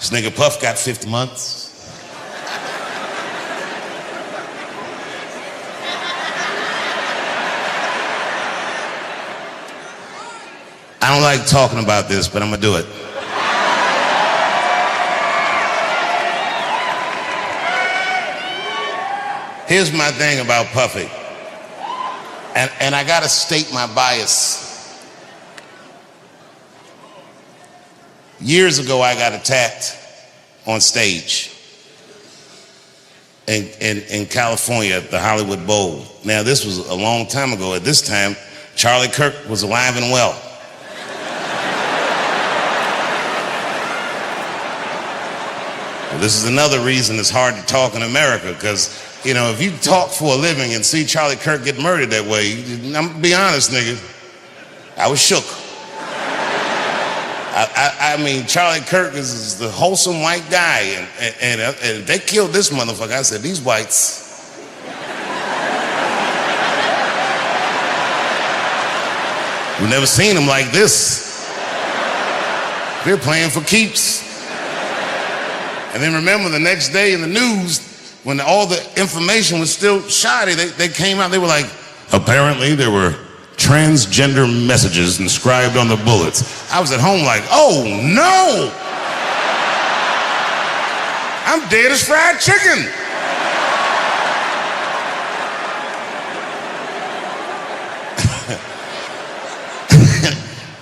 This nigga Puff got 50 months. I don't like talking about this, but I'm gonna do it. Here's my thing about Puffy. And I gotta state my bias. Years ago, I got attacked on stage in California at the Hollywood Bowl. Now, this was a long time ago. At this time, Charlie Kirk was alive and well. Well, this is another reason it's hard to talk in America, because, you know, if you talk for a living and see Charlie Kirk get murdered that way, I'm gonna be honest, nigga, I was shook. I mean, Charlie Kirk is the wholesome white guy, and they killed this motherfucker. I said, these whites. We've never seen them like this. They're playing for keeps. And then remember, the next day in the news, when all the information was still shoddy, they came out, they were like, apparently there were transgender messages inscribed on the bullets. I was at home like, oh no! I'm dead as fried chicken.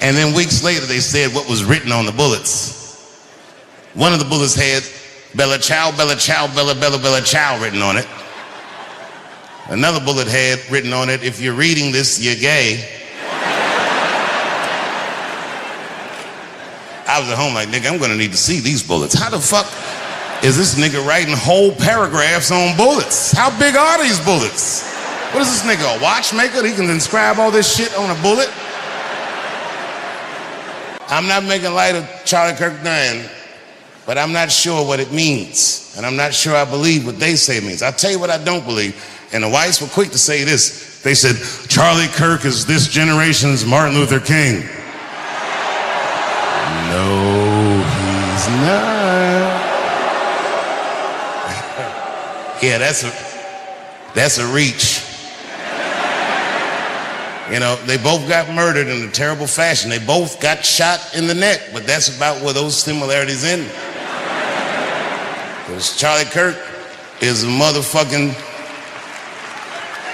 And then weeks later they said what was written on the bullets. One of the bullets had Bella Ciao, Bella Ciao, Bella Bella Bella Ciao written on it. Another bullet had written on it, if you're reading this, you're gay. I was at home like, nigga, I'm gonna need to see these bullets. How the fuck is this nigga writing whole paragraphs on bullets? How big are these bullets? What is this nigga, a watchmaker? He can inscribe all this shit on a bullet? I'm not making light of Charlie Kirk dying, but I'm not sure what it means. And I'm not sure I believe what they say it means. I'll tell you what I don't believe. And the whites were quick to say this. They said, Charlie Kirk is this generation's Martin Luther King. No, he's not. Yeah, that's a reach. You know, they both got murdered in a terrible fashion. They both got shot in the neck, but that's about where those similarities end. Because Charlie Kirk is a motherfucking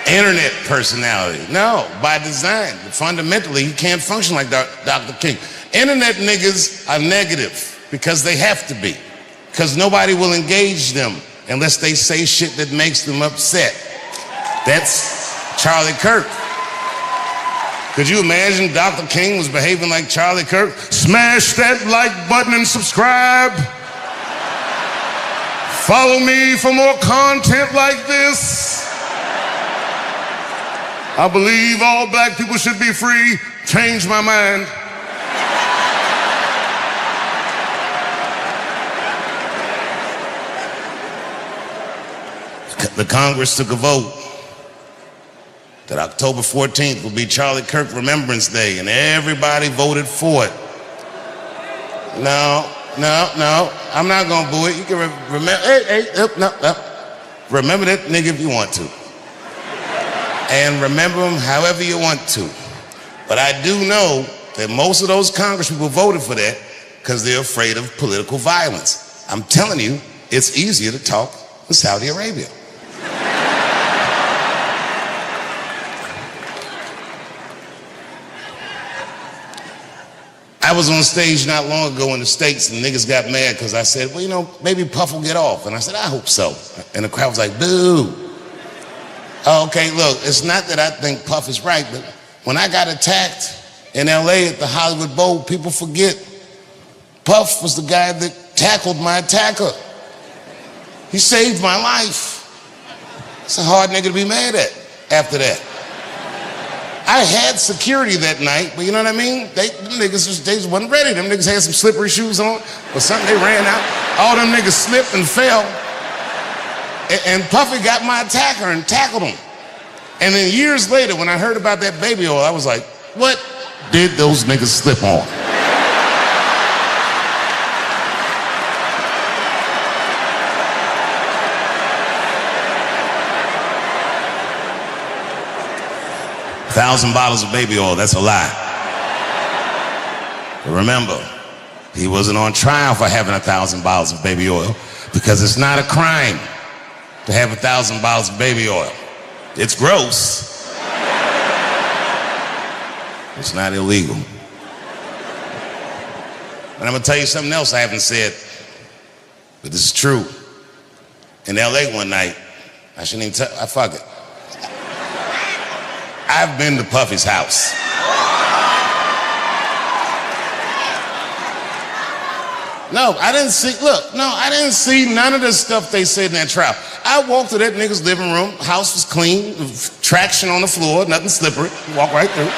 internet personality. No, by design. Fundamentally, he can't function like Dr. King. Internet niggas are negative because they have to be. Because nobody will engage them unless they say shit that makes them upset. That's Charlie Kirk. Could you imagine Dr. King was behaving like Charlie Kirk? Smash that like button and subscribe. Follow me for more content like this. I believe all black people should be free. Change my mind. The Congress took a vote that October 14th will be Charlie Kirk Remembrance Day, and everybody voted for it. No, I'm not gonna boo it. You can remember, no. Remember that nigga if you want to. And remember him however you want to. But I do know that most of those Congress people voted for that because they're afraid of political violence. I'm telling you, it's easier to talk in Saudi Arabia. I was on stage not long ago in the States and niggas got mad because I said, well, you know, maybe Puff will get off. And I said, I hope so. And the crowd was like, boo. Okay, look, it's not that I think Puff is right, but when I got attacked in LA at the Hollywood Bowl, people forget Puff was the guy that tackled my attacker. He saved my life. It's a hard nigga to be mad at after that. I had security that night, but you know what I mean? Them niggas they wasn't ready. Them niggas had some slippery shoes on or something. They ran out. All them niggas slipped and fell. And Puffy got my attacker and tackled him. And then years later, when I heard about that baby oil, I was like, what did those niggas slip on? 1,000 bottles of baby oil, that's a lie. But remember, he wasn't on trial for having 1,000 bottles of baby oil because it's not a crime to have 1,000 bottles of baby oil. It's gross. It's not illegal. And I'm gonna tell you something else I haven't said, but this is true. In LA one night, I shouldn't even tell, fuck it. I've been to Puffy's house. No, I didn't see none of the stuff they said in that trial. I walked to that nigga's living room, house was clean, traction on the floor, nothing slippery, walk right through.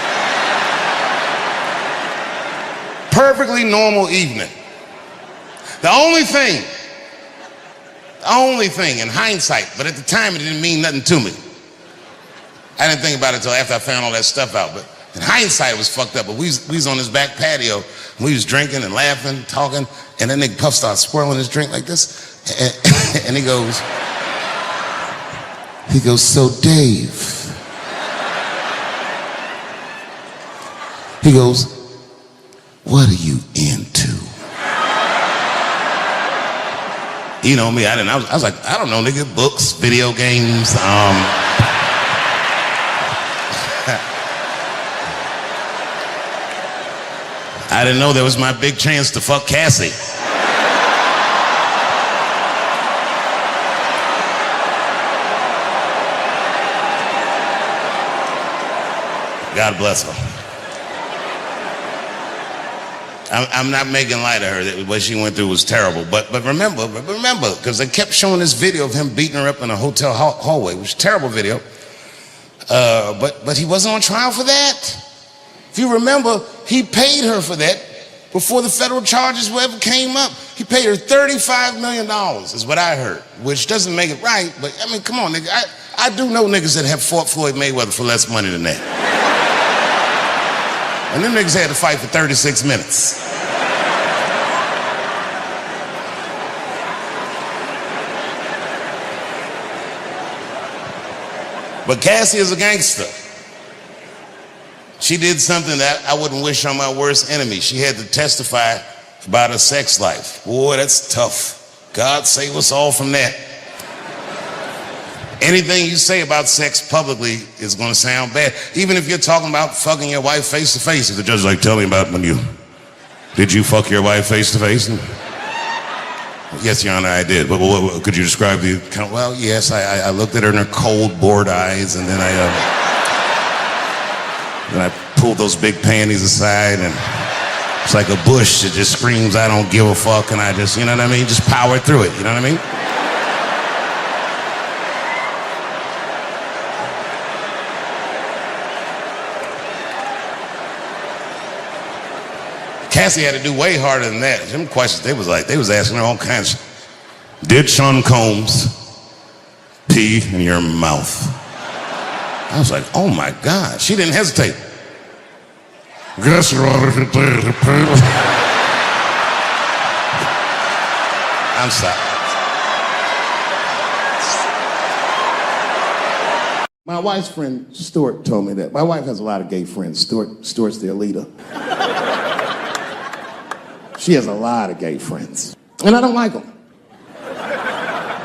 Perfectly normal evening. The only thing in hindsight, but at the time it didn't mean nothing to me. I didn't think about it until after I found all that stuff out, but in hindsight it was fucked up. But we was on his back patio, and we was drinking and laughing, talking, and then nigga Puff starts swirling his drink like this, and he goes, so Dave, he goes, what are you into? You know me, I was like, I don't know, nigga, books, video games, I didn't know that was my big chance to fuck Cassie. God bless her. I'm not making light of her. What she went through was terrible. But remember, because they kept showing this video of him beating her up in a hotel hallway, which is a terrible video. But he wasn't on trial for that. If you remember, he paid her for that before the federal charges ever came up. He paid her $35 million, is what I heard, which doesn't make it right, but I mean, come on, nigga. I do know niggas that have fought Floyd Mayweather for less money than that. And them niggas had to fight for 36 minutes. But Cassie is a gangster. She did something that I wouldn't wish on my worst enemy. She had to testify about her sex life. Boy, that's tough. God save us all from that. Anything you say about sex publicly is going to sound bad. Even if you're talking about fucking your wife face to face. If the judge is like, tell me about when did you fuck your wife face to face? Yes, Your Honor, I did. But what, could you describe the account? Well, yes, I looked at her in her cold, bored eyes, and then I pulled those big panties aside, and it's like a bush that just screams, I don't give a fuck, and I just, you know what I mean? Just power through it, you know what I mean? Cassie had to do way harder than that. Them questions, they was asking her all kinds. Did Sean Combs pee in your mouth? I was like, oh my God. She didn't hesitate. Yes, Your Honor, he did. I'm sorry. My wife's friend, Stuart, told me that. My wife has a lot of gay friends. Stuart's their leader. She has a lot of gay friends. And I don't like them.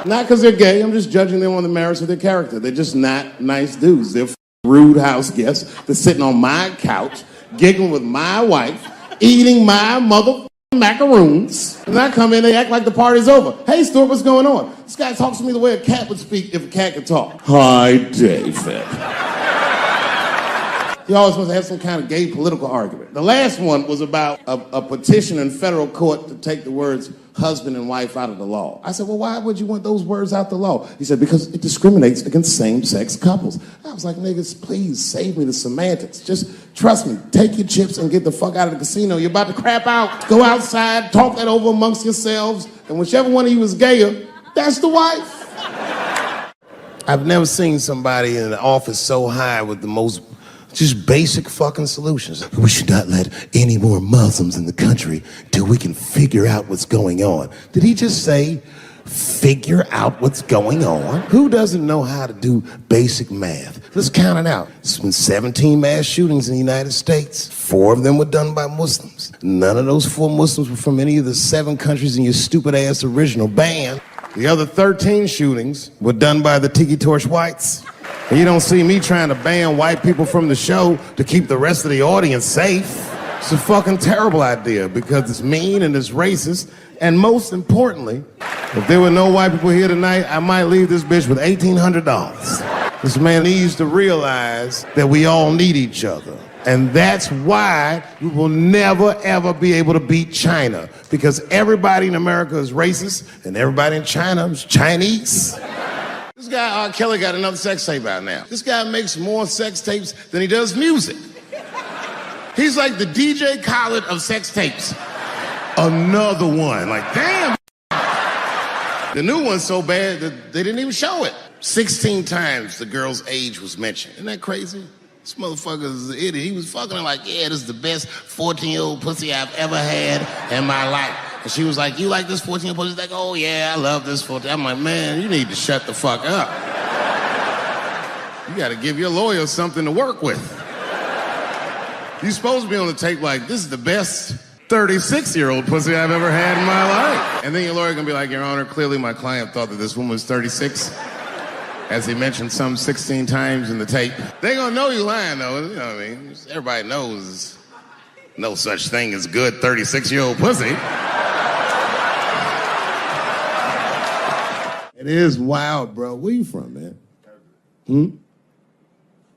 Not because they're gay, I'm just judging them on the merits of their character. They're just not nice dudes. They're rude house guests. They're sitting on my couch, giggling with my wife, eating my motherfucking macaroons. And I come in, they act like the party's over. Hey, Stuart, what's going on? This guy talks to me the way a cat would speak if a cat could talk. Hi, David. He always wants to have some kind of gay political argument. The last one was about a petition in federal court to take the words husband and wife out of the law. I said, well, why would you want those words out the law? He said, because it discriminates against same-sex couples. I was like, niggas, please save me the semantics. Just trust me, take your chips and get the fuck out of the casino. You're about to crap out. Go outside, talk that over amongst yourselves, and whichever one of you is gayer, that's the wife. I've never seen somebody in the office so high with the most just basic fucking solutions. We should not let any more Muslims in the country till we can figure out what's going on. Did he just say figure out what's going on. Who doesn't know how to do basic math? Let's count it out. There's been 17 mass shootings in the United States. 4 of them were done by Muslims. None of those 4 Muslims were from any of the 7 countries in your stupid ass original band. The other 13 shootings were done by the Tiki Torch whites. And you don't see me trying to ban white people from the show to keep the rest of the audience safe. It's a fucking terrible idea because it's mean and it's racist. And most importantly, if there were no white people here tonight, I might leave this bitch with $1,800. This man needs to realize that we all need each other. And that's why we will never, ever be able to beat China. Because everybody in America is racist and everybody in China is Chinese. This guy, R. Kelly, got another sex tape out now. This guy makes more sex tapes than he does music. He's like the DJ Khaled of sex tapes. Another one. Like, damn. The new one's so bad that they didn't even show it. 16 times the girl's age was mentioned. Isn't that crazy? This motherfucker is an idiot. He was fucking her like, yeah, this is the best 14-year-old pussy I've ever had in my life. And she was like, you like this 14-year-old pussy? He's like, oh, yeah, I love this 14. I'm like, man, you need to shut the fuck up. You got to give your lawyer something to work with. You're supposed to be on the tape like, this is the best 36-year-old pussy I've ever had in my life. And then your lawyer going to be like, Your Honor, clearly my client thought that this woman was 36. As he mentioned some 16 times in the tape. They gonna know you lying though, you know what I mean? Everybody knows no such thing as good 36-year-old pussy. It is wild, bro. Where you from, man?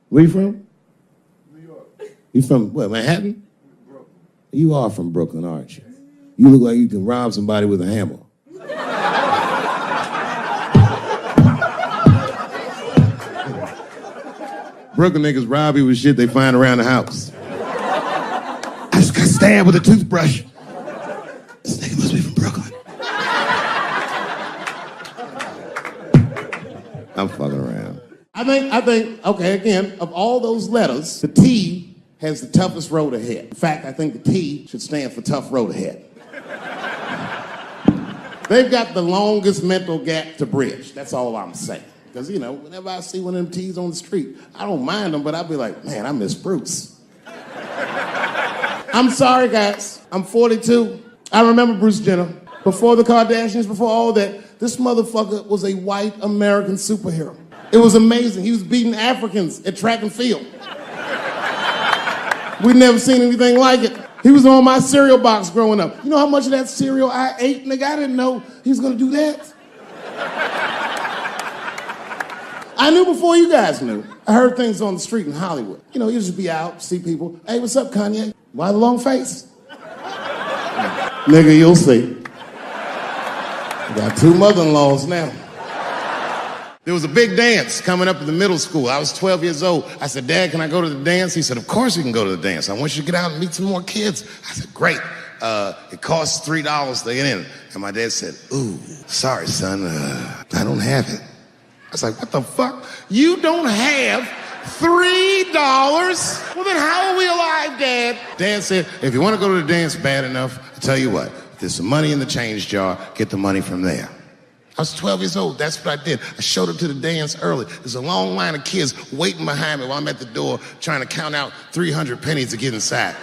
Where you from? New York. You from, what, Manhattan? Brooklyn. You are from Brooklyn, aren't you? You look like you can rob somebody with a hammer. Brooklyn niggas rob you with shit they find around the house. I just got stabbed with a toothbrush. This nigga must be from Brooklyn. I'm fucking around. I think, okay, again, of all those letters, the T has the toughest road ahead. In fact, I think the T should stand for tough road ahead. They've got the longest mental gap to bridge. That's all I'm saying. Because, you know, whenever I see one of them T's on the street, I don't mind them, but I'll be like, man, I miss Bruce. I'm sorry, guys. I'm 42. I remember Bruce Jenner. Before the Kardashians, before all that, this motherfucker was a white American superhero. It was amazing. He was beating Africans at track and field. We'd never seen anything like it. He was on my cereal box growing up. You know how much of that cereal I ate, nigga? I didn't know he was gonna do that. I knew before you guys knew. I heard things on the street in Hollywood. You know, you just be out, see people. Hey, what's up, Kanye? Why the long face? Nigga, you'll see. I got 2 mother-in-laws now. There was a big dance coming up in the middle school. I was 12 years old. I said, Dad, can I go to the dance? He said, of course you can go to the dance. I want you to get out and meet some more kids. I said, great. It costs $3 to get in. And my dad said, ooh, sorry, son, I don't have it. I was like, what the fuck? You don't have $3? Well, then how are we alive, Dad? Dad said, if you want to go to the dance bad enough, I'll tell you what, if there's some money in the change jar, get the money from there. I was 12 years old. That's what I did. I showed up to the dance early. There's a long line of kids waiting behind me while I'm at the door trying to count out 300 pennies to get inside.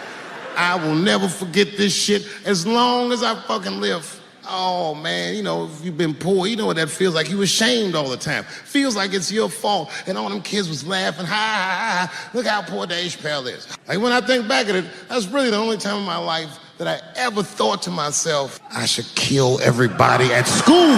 I will never forget this shit as long as I fucking live. Oh, man, you know, if you've been poor, you know what that feels like. You ashamed all the time. Feels like it's your fault. And all them kids was laughing, ha, ha, ha. Look how poor Dave Chappelle is. Like, when I think back at it, that's really the only time in my life that I ever thought to myself, I should kill everybody at school.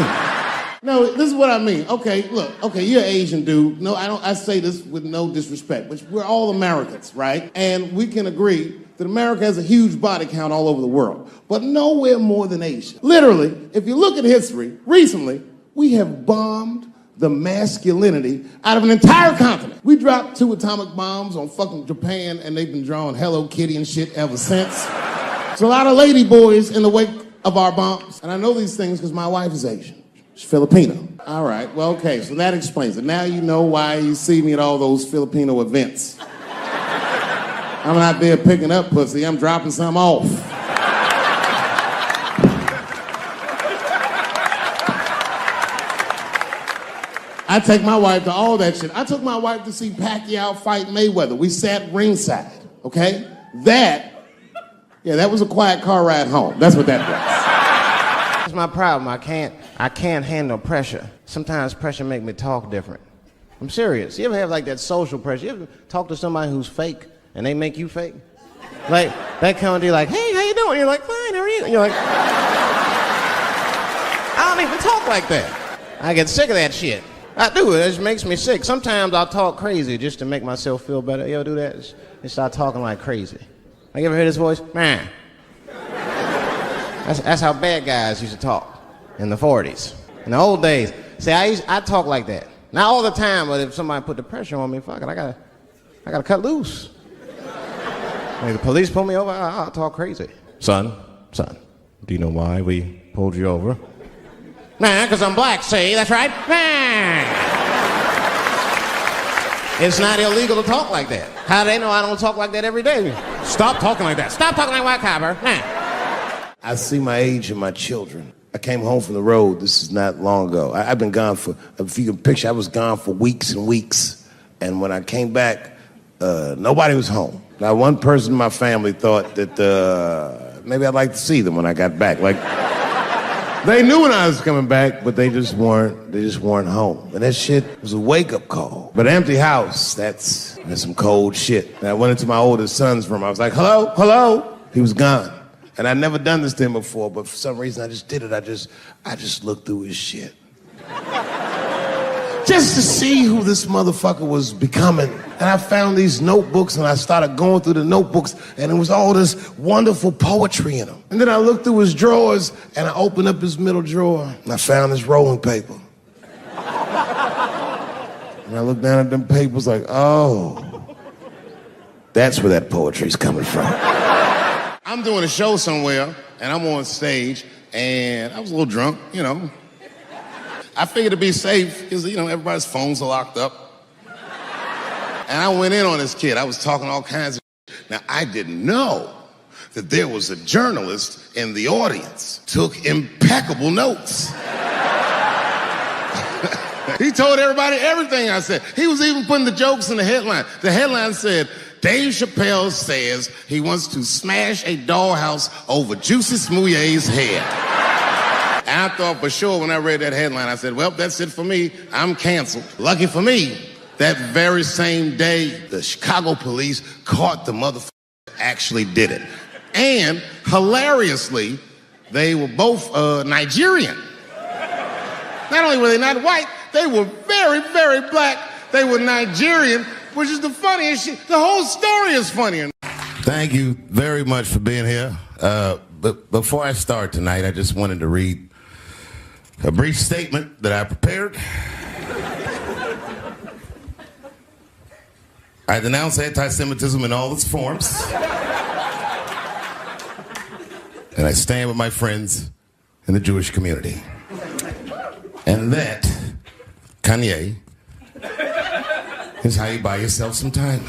No, this is what I mean. Okay, look, okay, you're an Asian dude. No, I say this with no disrespect, but we're all Americans, right? And we can agree that America has a huge body count all over the world, but nowhere more than Asia. Literally, if you look at history, recently, we have bombed the masculinity out of an entire continent. We dropped 2 atomic bombs on fucking Japan, and they've been drawing Hello Kitty and shit ever since. There's a lot of lady boys in the wake of our bombs, and I know these things because my wife is Asian. She's Filipino. All right, well, okay, so that explains it. Now you know why you see me at all those Filipino events. I'm not there picking up pussy, I'm dropping some off. I take my wife to all that shit. I took my wife to see Pacquiao fight Mayweather. We sat ringside, okay? That was a quiet car ride home. That's what that was. That's my problem. I can't handle pressure. Sometimes pressure make me talk different. I'm serious. You ever have like that social pressure? You ever talk to somebody who's fake and they make you fake? Like, that kind of deal, like, hey, how you doing? You're like, fine, how are you? And you're like, I don't even talk like that. I get sick of that shit. I do, it just makes me sick. Sometimes I'll talk crazy just to make myself feel better. You ever do that? Just start talking like crazy. Like, you ever hear this voice? Man. That's how bad guys used to talk in the 40s. In the old days. See, I talk like that. Not all the time, but if somebody put the pressure on me, fuck it, I gotta cut loose. If the police pull me over, I'll talk crazy. Son, do you know why we pulled you over? Nah, because I'm black, see, that's right. Nah. It's not illegal to talk like that. How do they know I don't talk like that every day? Stop talking like that. Stop talking like white copper. Nah. I see my age in my children. I came home from the road. This is not long ago. I've been gone for, if you can picture, I was gone for weeks and weeks. And when I came back, nobody was home. Now, one person in my family thought that maybe I'd like to see them when I got back. Like, they knew when I was coming back, but they just weren't home. And that shit was a wake-up call. But an empty house, that's some cold shit. And I went into my oldest son's room. I was like, hello? He was gone. And I'd never done this to him before, but for some reason I just did it. I just looked through his shit. Just to see who this motherfucker was becoming. And I found these notebooks and I started going through the notebooks and it was all this wonderful poetry in them. And then I looked through his drawers and I opened up his middle drawer and I found his rolling paper. And I looked down at them papers like, oh, that's where that poetry's coming from. I'm doing a show somewhere and I'm on stage and I was a little drunk, you know. I figured to be safe because, you know, everybody's phones are locked up. And I went in on this kid. I was talking all kinds of shit. Now, I didn't know that there was a journalist in the audience. Took impeccable notes. He told everybody everything I said. He was even putting the jokes in the headline. The headline said, Dave Chappelle says he wants to smash a dollhouse over Juicy Smouillet's head. And I thought for sure when I read that headline, I said, well, that's it for me. I'm canceled. Lucky for me, that very same day, the Chicago police caught the motherfucker that actually did it. And hilariously, they were both Nigerian. Not only were they not white, they were very, very black. They were Nigerian, which is the funniest shit. The whole story is funny. Thank you very much for being here. But before I start tonight, I just wanted to read a brief statement that I prepared. I denounce anti-Semitism in all its forms. And I stand with my friends in the Jewish community. And that, Kanye, is how you buy yourself some time.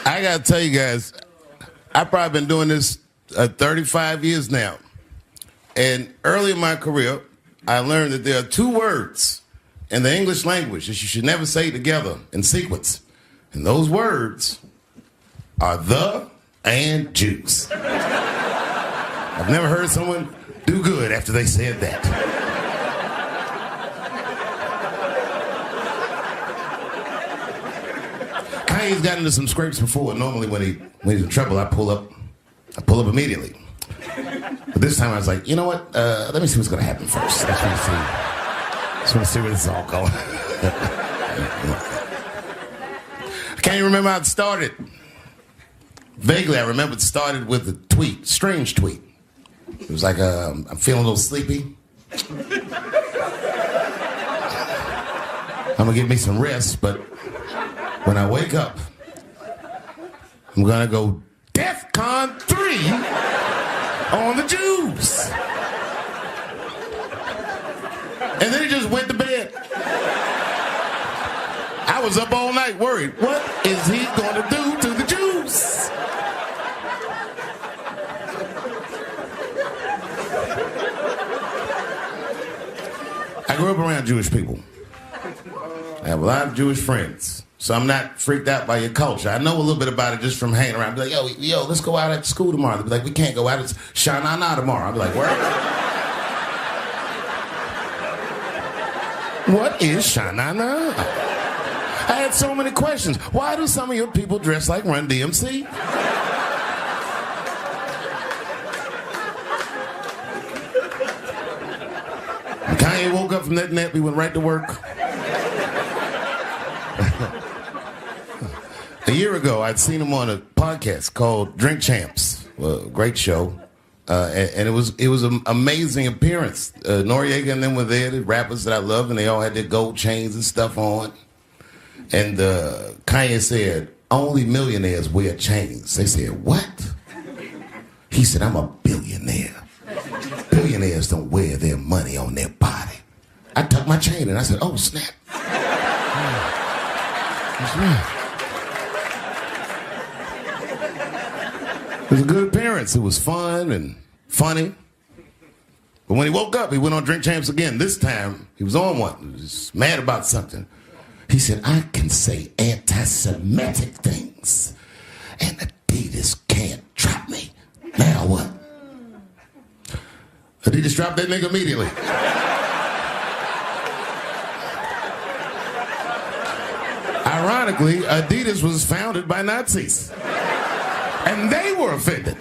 I gotta tell you guys, I've probably been doing this 35 years now. And early in my career, I learned that there are two words in the English language that you should never say together in sequence. And those words are the and juice. I've never heard someone do good after they said that. Kanye's gotten into some scrapes before. Normally when he's in trouble, I pull up immediately. But this time I was like, you know what? Let me see what's gonna happen first. Let's want to see where this is all going. I can't even remember how it started. Vaguely, I remember it started with a tweet, strange tweet. It was like, I'm feeling a little sleepy. I'm gonna give me some rest, but when I wake up, I'm gonna go DEFCON 3 on the Jews. And then he just went to bed. I was up all night worried. What is he gonna do to the Jews? I grew up around Jewish people. I have a lot of Jewish friends. So I'm not freaked out by your culture. I know a little bit about it just from hanging around. Be like, yo, let's go out at school tomorrow. They'll be like, we can't go out. It's Shanana tomorrow. I'll be like, where? What is Shanana? I had so many questions. Why do some of your people dress like Run DMC? Kanye woke up from that nap, he went right to work. A year ago, I'd seen him on a podcast called Drink Champs, a great show, and it was an amazing appearance. Noriega and them were there, the rappers that I love, and they all had their gold chains and stuff on. And Kanye said, only millionaires wear chains. They said, what? He said, I'm a billionaire. Billionaires don't wear their money on their body. I tucked my chain and I said, oh, snap. That's right. It was a good appearance. It was fun and funny. But when he woke up, he went on Drink Champs again. This time, he was on one. He was mad about something. He said, I can say anti-Semitic things, and Adidas can't drop me. Now what? Adidas dropped that nigga immediately. Ironically, Adidas was founded by Nazis. And they were offended.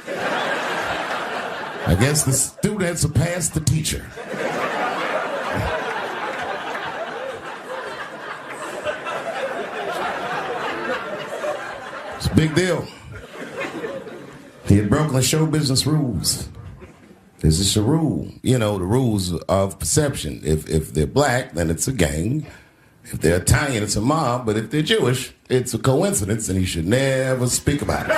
I guess the student had surpassed the teacher. It's a big deal. He had broken the show business rules. There's just a rule. You know, the rules of perception. If they're black, then it's a gang. If they're Italian, it's a mob. But if they're Jewish, it's a coincidence, and you should never speak about it.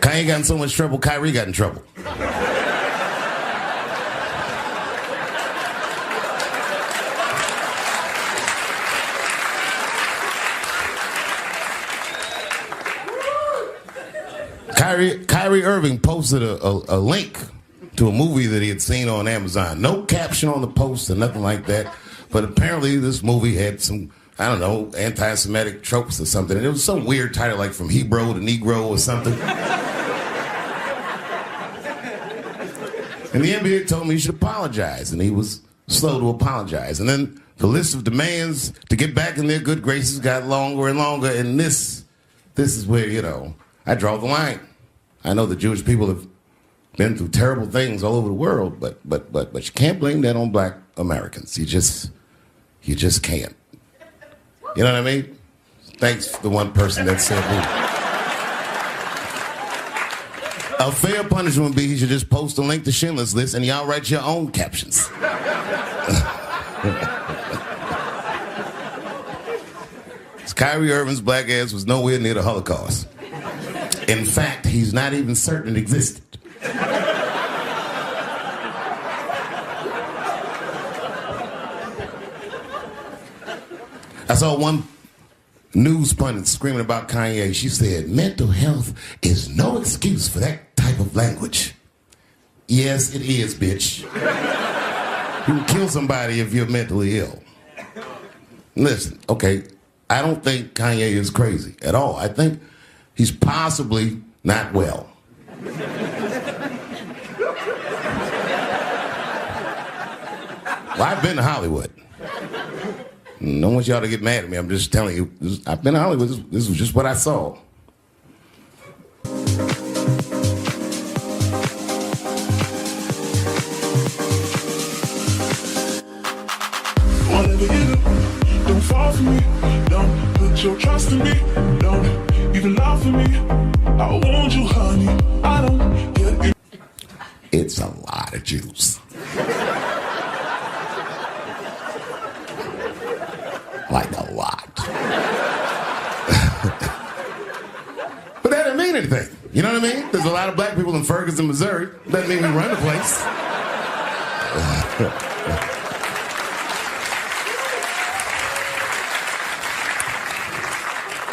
Kanye got in so much trouble, Kyrie got in trouble. Kyrie Irving posted a link to a movie that he had seen on Amazon. No caption on the post or nothing like that. But apparently this movie had some, I don't know, anti-Semitic tropes or something. And it was some weird title like From Hebrew to Negro or something. And the NBA told me he should apologize. And he was slow to apologize. And then the list of demands to get back in their good graces got longer and longer. And this is where, you know, I draw the line. I know the Jewish people have been through terrible things all over the world, but you can't blame that on black Americans. You just can't. You know what I mean? Thanks for the one person that said that. A fair punishment would be he should just post a link to Schindler's List and y'all write your own captions. Kyrie Irving's black ass was nowhere near the Holocaust. In fact, he's not even certain it existed. I saw one news pundit screaming about Kanye. She said, mental health is no excuse for that type of language. Yes, it is, bitch. You can kill somebody if you're mentally ill. Listen, okay, I don't think Kanye is crazy at all. I think he's possibly not well. Well, I've been to Hollywood. I don't want y'all to get mad at me. I'm just telling you. I've been to Hollywood. This was just what I saw. Whatever you do, don't fall for me. Don't put your trust in me. Don't even lie for me. I want you, honey. I don't get it. It's a lot of Jews. Like a lot. But that doesn't mean anything. You know what I mean? There's a lot of black people in Ferguson, Missouri. Doesn't mean we run the place.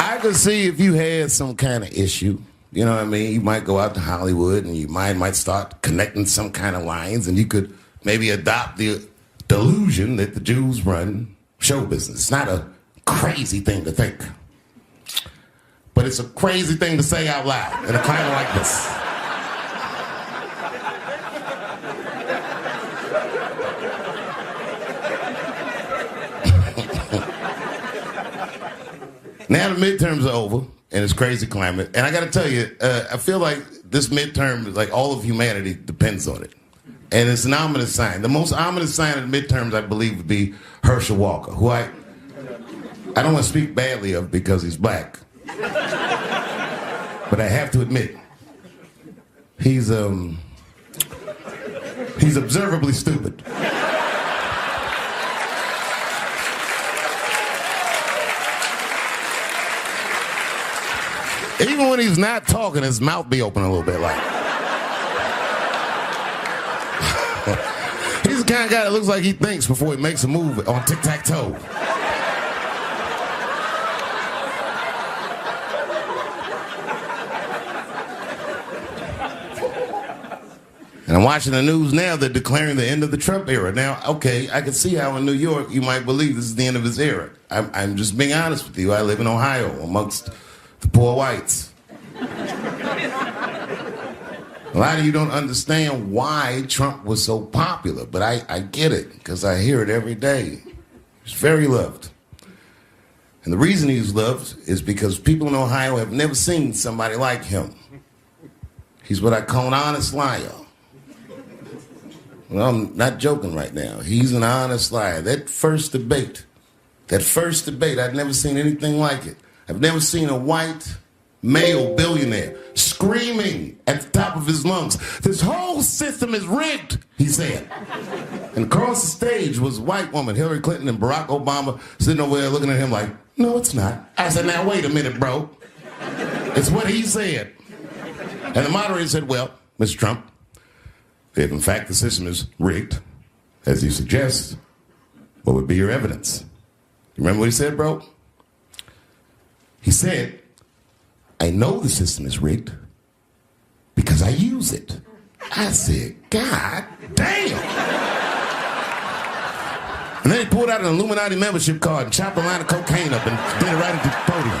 I could see if you had some kind of issue, You know what I mean? You might go out to Hollywood and your mind might start connecting some kind of lines, and you could maybe adopt the delusion that the Jews run show business. It's not a crazy thing to think, but it's a crazy thing to say out loud in a climate like this. Now the midterms are over in this crazy climate, and I got to tell you, I feel like this midterm, like all of humanity, depends on it. And it's an ominous sign. The most ominous sign of the midterms, I believe, would be Herschel Walker, who I don't want to speak badly of because he's black. But I have to admit, he's observably stupid. Even when he's not talking, his mouth be open a little bit like. He's the kind of guy that looks like he thinks before he makes a move on tic-tac-toe. And I'm watching the news now, they're declaring the end of the Trump era. Now, okay, I can see how in New York you might believe this is the end of his era. I'm just being honest with you. I live in Ohio amongst the poor whites. A lot of you don't understand why Trump was so popular, but I get it, because I hear it every day. He's very loved. And the reason he's loved is because people in Ohio have never seen somebody like him. He's what I call an honest liar. Well, I'm not joking right now. He's an honest liar. That first debate, I'd never seen anything like it. I've never seen a white male billionaire screaming at the top of his lungs, "This whole system is rigged," he said. And across the stage was a white woman, Hillary Clinton and Barack Obama, sitting over there looking at him like, "No, it's not." I said, "Now, wait a minute, bro. It's what he said." And the moderator said, "Well, Mr. Trump, if in fact the system is rigged, as you suggest, what would be your evidence?" You remember what he said, bro? He said, "I know the system is rigged because I use it." I said, "God damn." And then he pulled out an Illuminati membership card and chopped a line of cocaine up and did it right into the podium.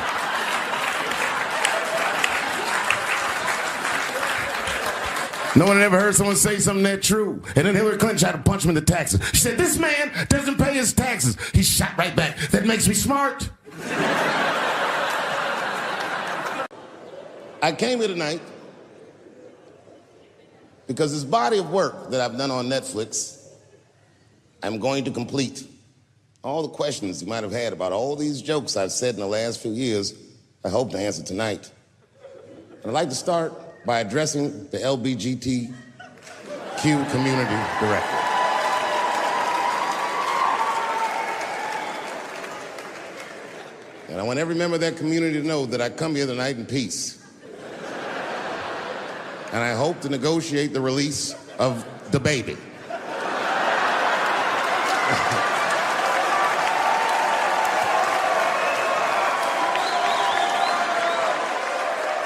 No one had ever heard someone say something that true. And then Hillary Clinton tried to punch him in the taxes. She said, "This man doesn't pay his taxes." He shot right back. "That makes me smart." I came here tonight because this body of work that I've done on Netflix, I'm going to complete. All the questions you might have had about all these jokes I've said in the last few years, I hope to answer tonight. And I'd like to start by addressing the LGBTQ community directly. And I want every member of that community to know that I come here tonight in peace. And I hope to negotiate the release of the baby.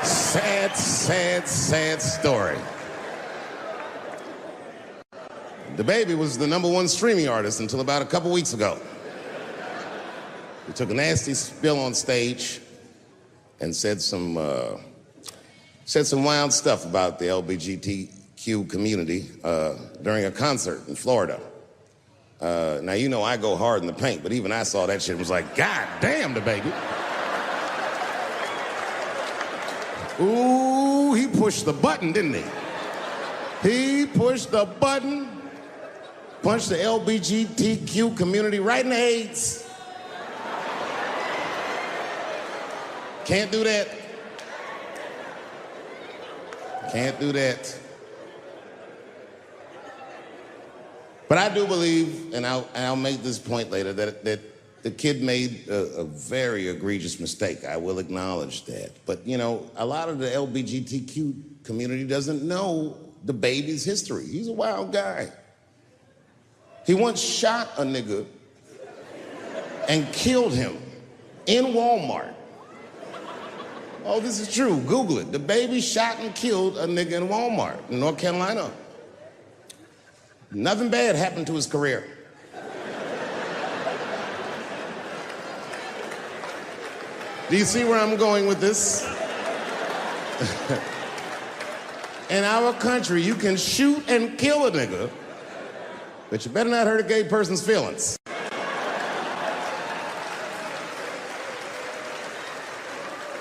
Sad, sad, sad story. The baby was the #1 streaming artist until about a couple weeks ago. He took a nasty spill on stage and said some wild stuff about the LGBTQ community during a concert in Florida. Now, you know I go hard in the paint, but even I saw that shit and was like, God damn, the baby. Ooh, he pushed the button, didn't he? He pushed the button, punched the LGBTQ community right in the AIDS. Can't do that. Can't do that. But I do believe, and I'll make this point later, that the kid made a very egregious mistake. I will acknowledge that. But, you know, a lot of the LGBTQ community doesn't know the baby's history. He's a wild guy. He once shot a nigga and killed him in Walmart. Oh, this is true. Google it. The baby shot and killed a nigga in Walmart in North Carolina. Nothing bad happened to his career. Do you see where I'm going with this? In our country, you can shoot and kill a nigga, but you better not hurt a gay person's feelings.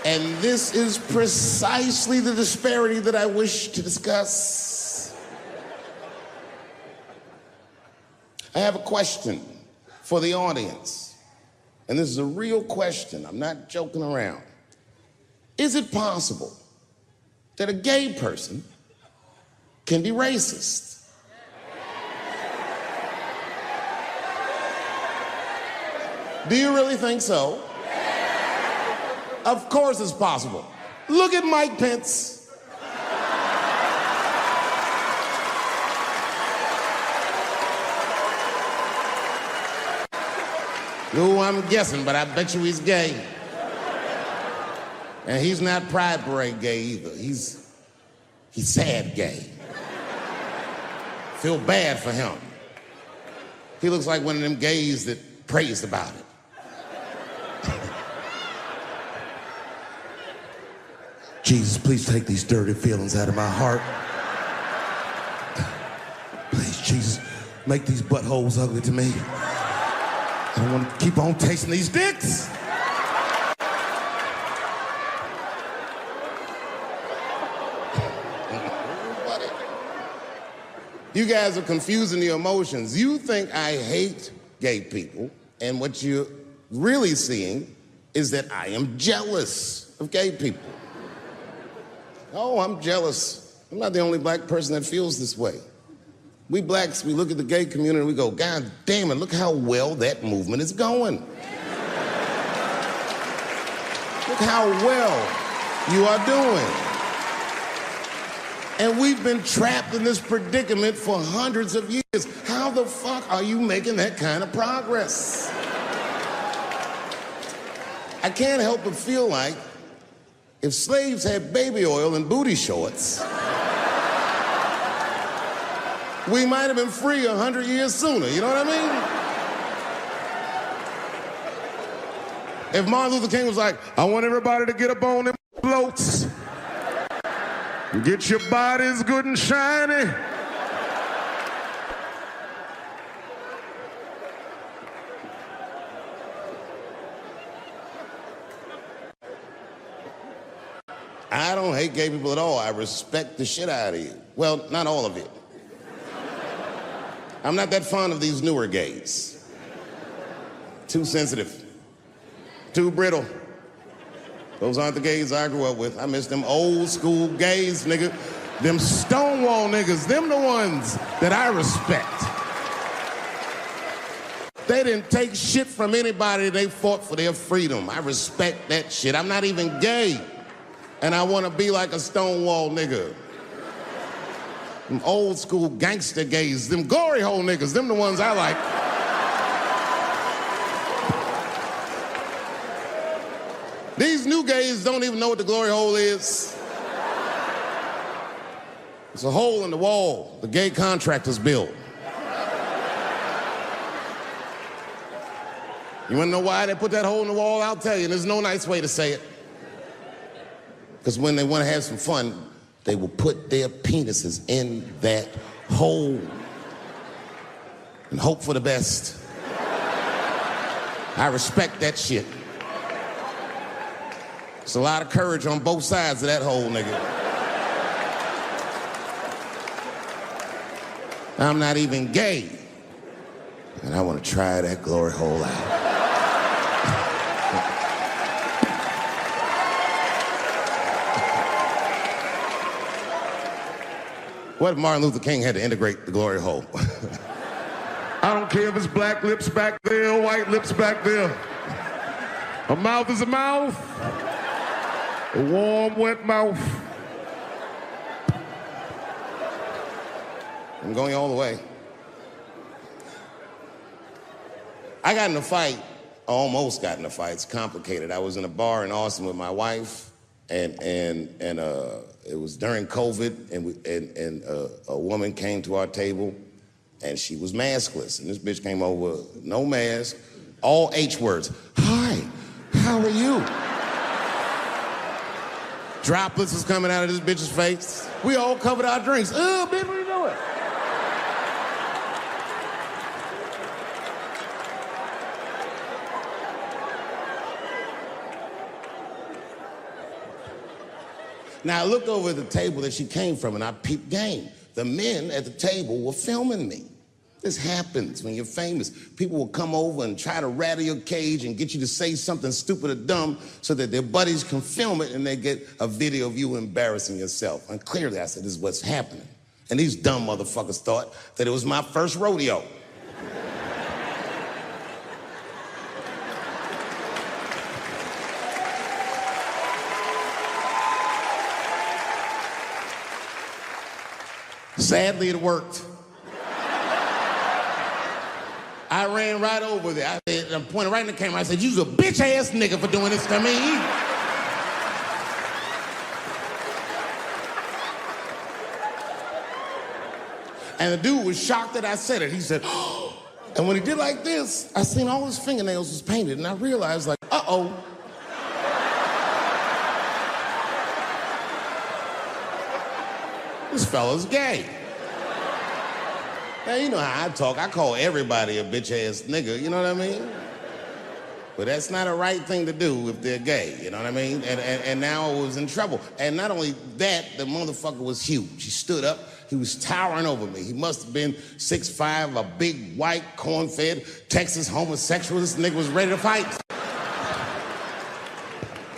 And this is precisely the disparity that I wish to discuss. I have a question for the audience. And this is a real question. I'm not joking around. Is it possible that a gay person can be racist? Do you really think so? Of course it's possible. Look at Mike Pence. No, I'm guessing, but I bet you he's gay. And he's not Pride Parade gay either. He's sad gay. Feel bad for him. He looks like one of them gays that praised about it. Jesus, please take these dirty feelings out of my heart. Please, Jesus, make these buttholes ugly to me. I don't want to keep on tasting these dicks. You guys are confusing the emotions. You think I hate gay people, and what you're really seeing is that I am jealous of gay people. Oh, I'm jealous. I'm not the only black person that feels this way. We blacks, we look at the gay community and we go, God damn it, look how well that movement is going. Look how well you are doing. And we've been trapped in this predicament for hundreds of years. How the fuck are you making that kind of progress? I can't help but feel like if slaves had baby oil and booty shorts, we might have been free 100 years sooner, you know what I mean? If Martin Luther King was like, I want everybody to get up on them floats, get your bodies good and shiny. I don't hate gay people at all. I respect the shit out of you. Well, not all of it. I'm not that fond of these newer gays. Too sensitive. Too brittle. Those aren't the gays I grew up with. I miss them old school gays, nigga. Them Stonewall niggas, them the ones that I respect. They didn't take shit from anybody. They fought for their freedom. I respect that shit. I'm not even gay. And I want to be like a Stonewall nigga. Them old school gangster gays, them glory hole niggas, them the ones I like. These new gays don't even know what the glory hole is. It's a hole in the wall the gay contractors built. You want to know why they put that hole in the wall? I'll tell you, there's no nice way to say it. Because when they want to have some fun, they will put their penises in that hole and hope for the best. I respect that shit. There's a lot of courage on both sides of that hole, nigga. I'm not even gay, and I want to try that glory hole out. What if Martin Luther King had to integrate the glory hole? I don't care if it's black lips back there or white lips back there. A mouth is a mouth. A warm, wet mouth. I'm going all the way. I got in a fight, almost got in a fight. It's complicated. I was in a bar in Austin with my wife, and it was during COVID, and a woman came to our table, and she was maskless, and this bitch came over, no mask, all H words. Hi, how are you? Droplets was coming out of this bitch's face. We all covered our drinks. Oh, bitch, what are you doing? Now, I looked over at the table that she came from, and I peeped game. The men at the table were filming me. This happens when you're famous. People will come over and try to rattle your cage and get you to say something stupid or dumb so that their buddies can film it and they get a video of you embarrassing yourself. And clearly, I said, this is what's happening. And these dumb motherfuckers thought that it was my first rodeo. Sadly, it worked. I ran right over there. I pointed right in the camera. I said, you's a bitch-ass nigga for doing this to me. And the dude was shocked that I said it. He said, oh. And when he did like this, I seen all his fingernails was painted, and I realized, like, uh-oh. This fella's gay. Now, you know how I talk. I call everybody a bitch-ass nigga, you know what I mean? But that's not a right thing to do if they're gay, you know what I mean? And now I was in trouble. And not only that, the motherfucker was huge. He stood up. He was towering over me. He must have been 6'5", a big, white, corn-fed, Texas homosexual. This nigga was ready to fight.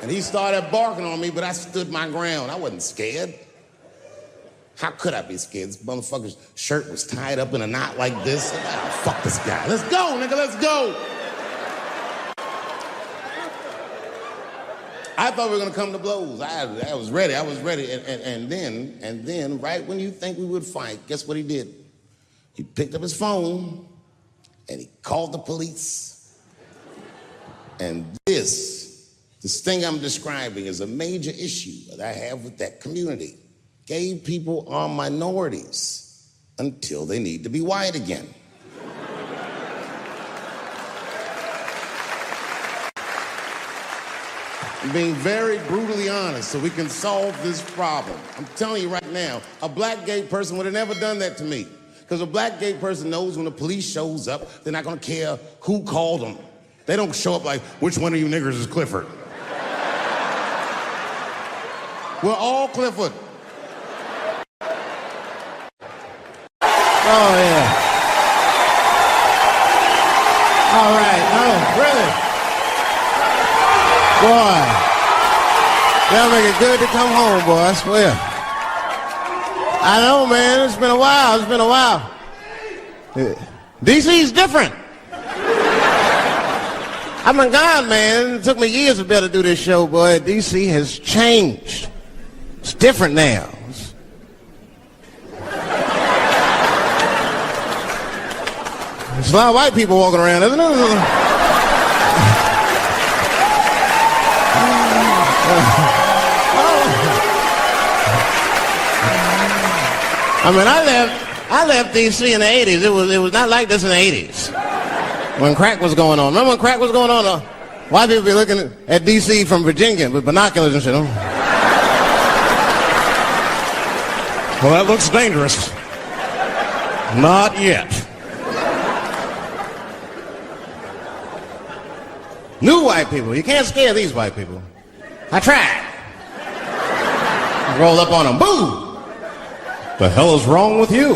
And he started barking on me, but I stood my ground. I wasn't scared. How could I be scared? This motherfucker's shirt was tied up in a knot like this. Oh, fuck this guy. Let's go, nigga, let's go. I thought we were gonna come to blows. I was ready, And then, right when you think we would fight, guess what he did? He picked up his phone and he called the police. And this thing I'm describing is a major issue that I have with that community. Gay people are minorities until they need to be white again. I'm being very brutally honest so we can solve this problem. I'm telling you right now, a black gay person would have never done that to me. Because a black gay person knows when the police shows up, they're not gonna care who called them. They don't show up like, which one of you niggers is Clifford? We're all Clifford. Oh, yeah. All right. Oh, really? Boy. That'll make it good to come home, boy, I swear. I know, man. It's been a while. DC's different. I mean, God, man, it took me years to be able to do this show, boy. DC has changed. It's different now. There's a lot of white people walking around, isn't it? I mean, I left D.C. in the 80s. It was not like this in the 80s. When crack was going on. Remember when crack was going on? White people be looking at D.C. from Virginia with binoculars and shit. Well, that looks dangerous. Not yet. New white people. You can't scare these white people. I tried. Roll up on them. Boom! The hell is wrong with you?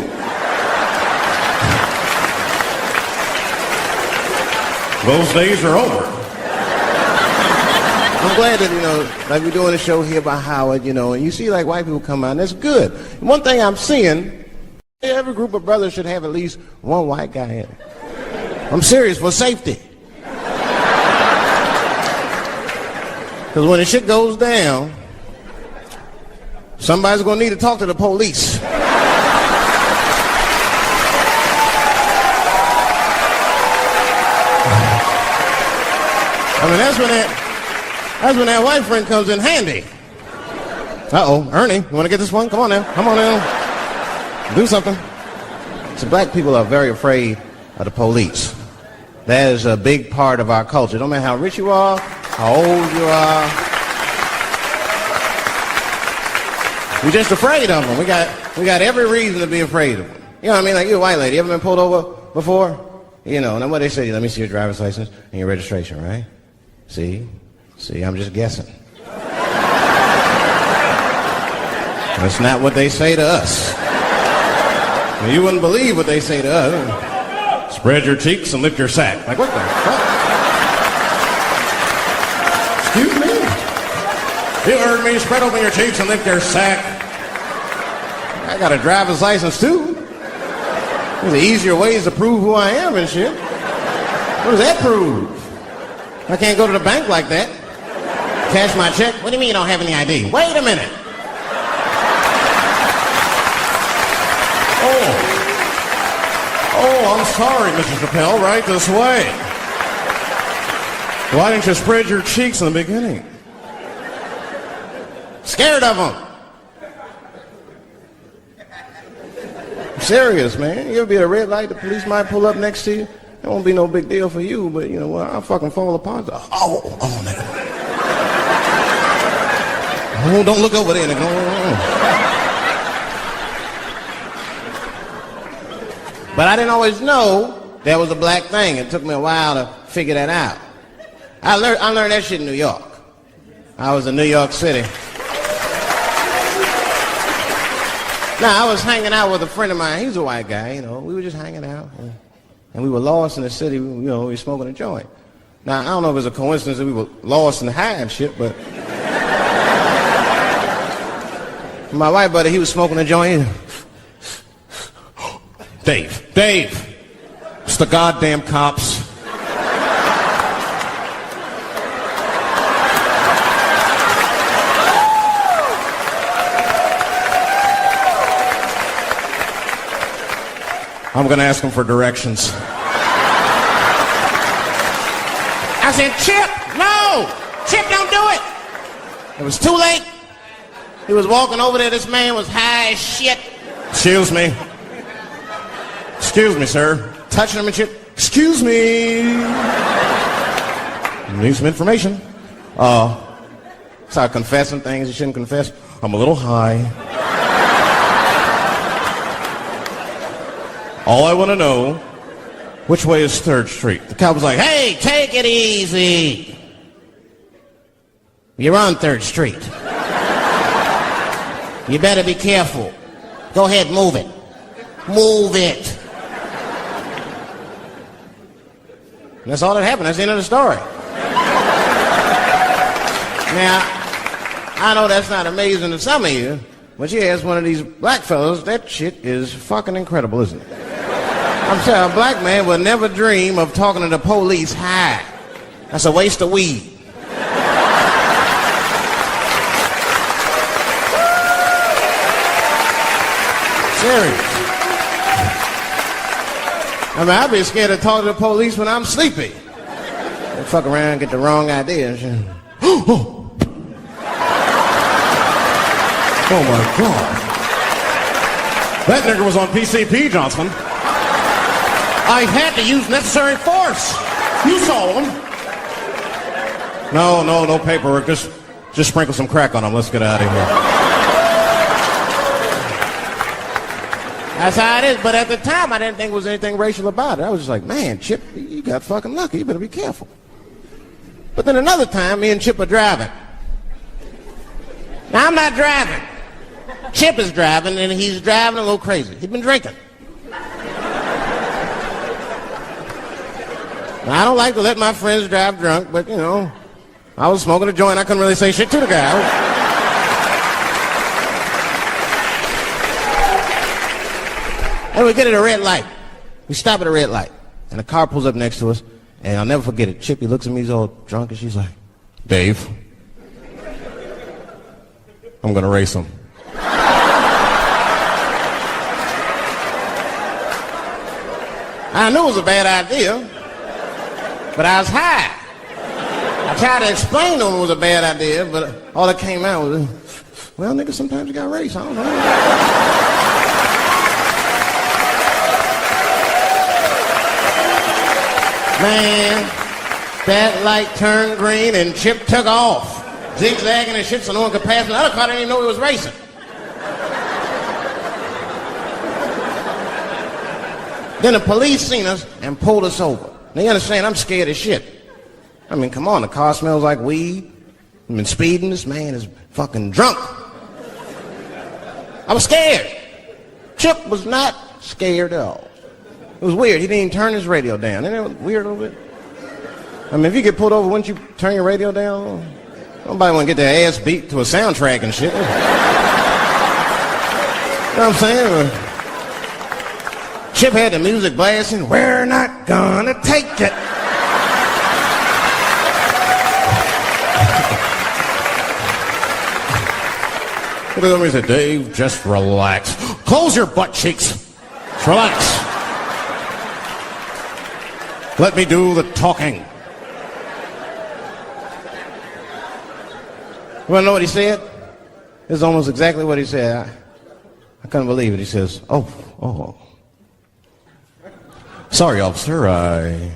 Those days are over. I'm glad that, like we're doing a show here by Howard, and you see like white people come out, and that's good. One thing I'm seeing, every group of brothers should have at least one white guy in it. I'm serious, for safety. Because when the shit goes down, somebody's going to need to talk to the police. I mean, that's when that white friend comes in handy. Uh-oh, Ernie, you want to get this one? Come on now, come on now. Do something. So black people are very afraid of the police. That is a big part of our culture. Don't matter how rich you are, how old you are. We're just afraid of them. We got every reason to be afraid of them. You know what I mean? Like, you a white lady, ever been pulled over before? You know, now what they say, let me see your driver's license and your registration, right? See, I'm just guessing. That's not what they say to us. Well, you wouldn't believe what they say to us. Spread your cheeks and lift your sack. Like, what the fuck? Excuse me? You heard me. Spread open your cheeks and lift your sack. I got a driver's license, too. There's easier ways to prove who I am and shit. What does that prove? I can't go to the bank like that. Cash my check. What do you mean you don't have any ID? Wait a minute. Oh, I'm sorry, Mr. Chappelle. Right this way. Why didn't you spread your cheeks in the beginning? Scared of them. I'm serious, man. You ever be at a red light, the police might pull up next to you. It won't be no big deal for you, but you know what? I'll fucking fall apart. Oh, nigga. Oh, don't look over there, nigga. But I didn't always know that was a black thing. It took me a while to figure that out. I learned that shit in New York. I was in New York City. Now, I was hanging out with a friend of mine. He's a white guy, you know. We were just hanging out. And we were lost in the city. You know, we were smoking a joint. Now, I don't know if it's a coincidence that we were lost in the high and shit, but... my white buddy, he was smoking a joint. Dave, it's the goddamn cops. I'm gonna ask him for directions. I said, Chip, no! Chip, don't do it! It was too late. He was walking over there, this man was high as shit. Excuse me, sir. Touching him and shit. Excuse me. Need some information. Start confessing things you shouldn't confess. I'm a little high. All I want to know, which way is 3rd Street? The cop was like, hey, take it easy. You're on 3rd Street. You better be careful. Go ahead, move it. Move it. And that's all that happened. That's the end of the story. Now, I know that's not amazing to some of you, but you ask one of these black fellas, that shit is fucking incredible, isn't it? I'm saying a black man would never dream of talking to the police high. That's a waste of weed. Serious. I mean, I'd be scared to talk to the police when I'm sleepy. They fuck around and get the wrong idea and shit. Oh my God. That nigga was on PCP, Johnson. I had to use necessary force. You saw him. No paperwork. Just sprinkle some crack on him. Let's get out of here. That's how it is, but at the time I didn't think there was anything racial about it. I was just like, man, Chip, you got fucking lucky. You better be careful. But then another time, me and Chip are driving. Now, I'm not driving. Chip is driving, and he's driving a little crazy. He's been drinking. Now, I don't like to let my friends drive drunk, but, you know, I was smoking a joint. I couldn't really say shit to the guy. And we get at a red light. We stop at a red light. And a car pulls up next to us. And I'll never forget it. Chippy looks at me, he's all drunk, and she's like, Dave, I'm going to race him. I knew it was a bad idea, but I was high. I tried to explain to him it was a bad idea, but all that came out was... Well, nigga, sometimes you got race. I don't know. Man, that light turned green and Chip took off. Zigzagging and shit so no one could pass me. The other car didn't even know he was racing. Then the police seen us and pulled us over. Now you understand, I'm scared as shit. I mean, come on, the car smells like weed. I've been speeding, this man is fucking drunk. I was scared. Chip was not scared at all. It was weird, he didn't even turn his radio down. Isn't it weird a little bit? I mean, if you get pulled over, wouldn't you turn your radio down? Nobody want to get their ass beat to a soundtrack and shit. You know what I'm saying? Chip had the music blasting. We're not gonna take it. Look at him, he said, Dave, just relax. Close your butt cheeks. Just relax. Let me do the talking. You want to know what he said? This is almost exactly what he said. I couldn't believe it. He says, oh. Sorry, officer, I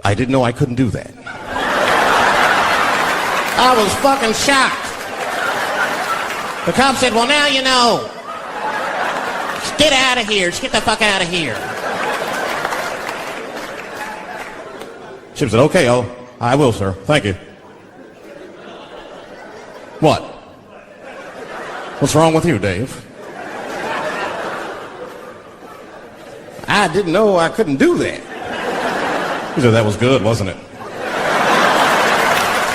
didn't know I couldn't do that. I was fucking shocked. The cop said, well, now you know. Just get out of here. Just get the fuck out of here. Chip said, okay, I will, sir. Thank you. What? What's wrong with you, Dave? I didn't know I couldn't do that. He said, that was good, wasn't it?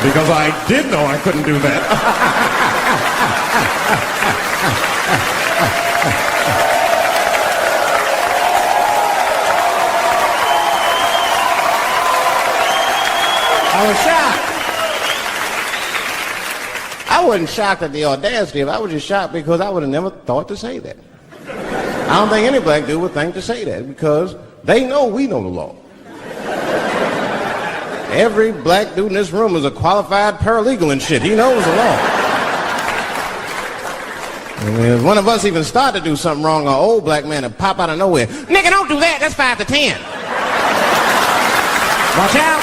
Because I did know I couldn't do that. I was shocked. I wasn't shocked at the audacity of it. I was just shocked because I would have never thought to say that. I don't think any black dude would think to say that because they know we know the law. Every black dude in this room is a qualified paralegal and shit. He knows the law. I mean, if one of us even start to do something wrong, an old black man would pop out of nowhere. Nigga, don't do that. That's 5 to 10. Watch out.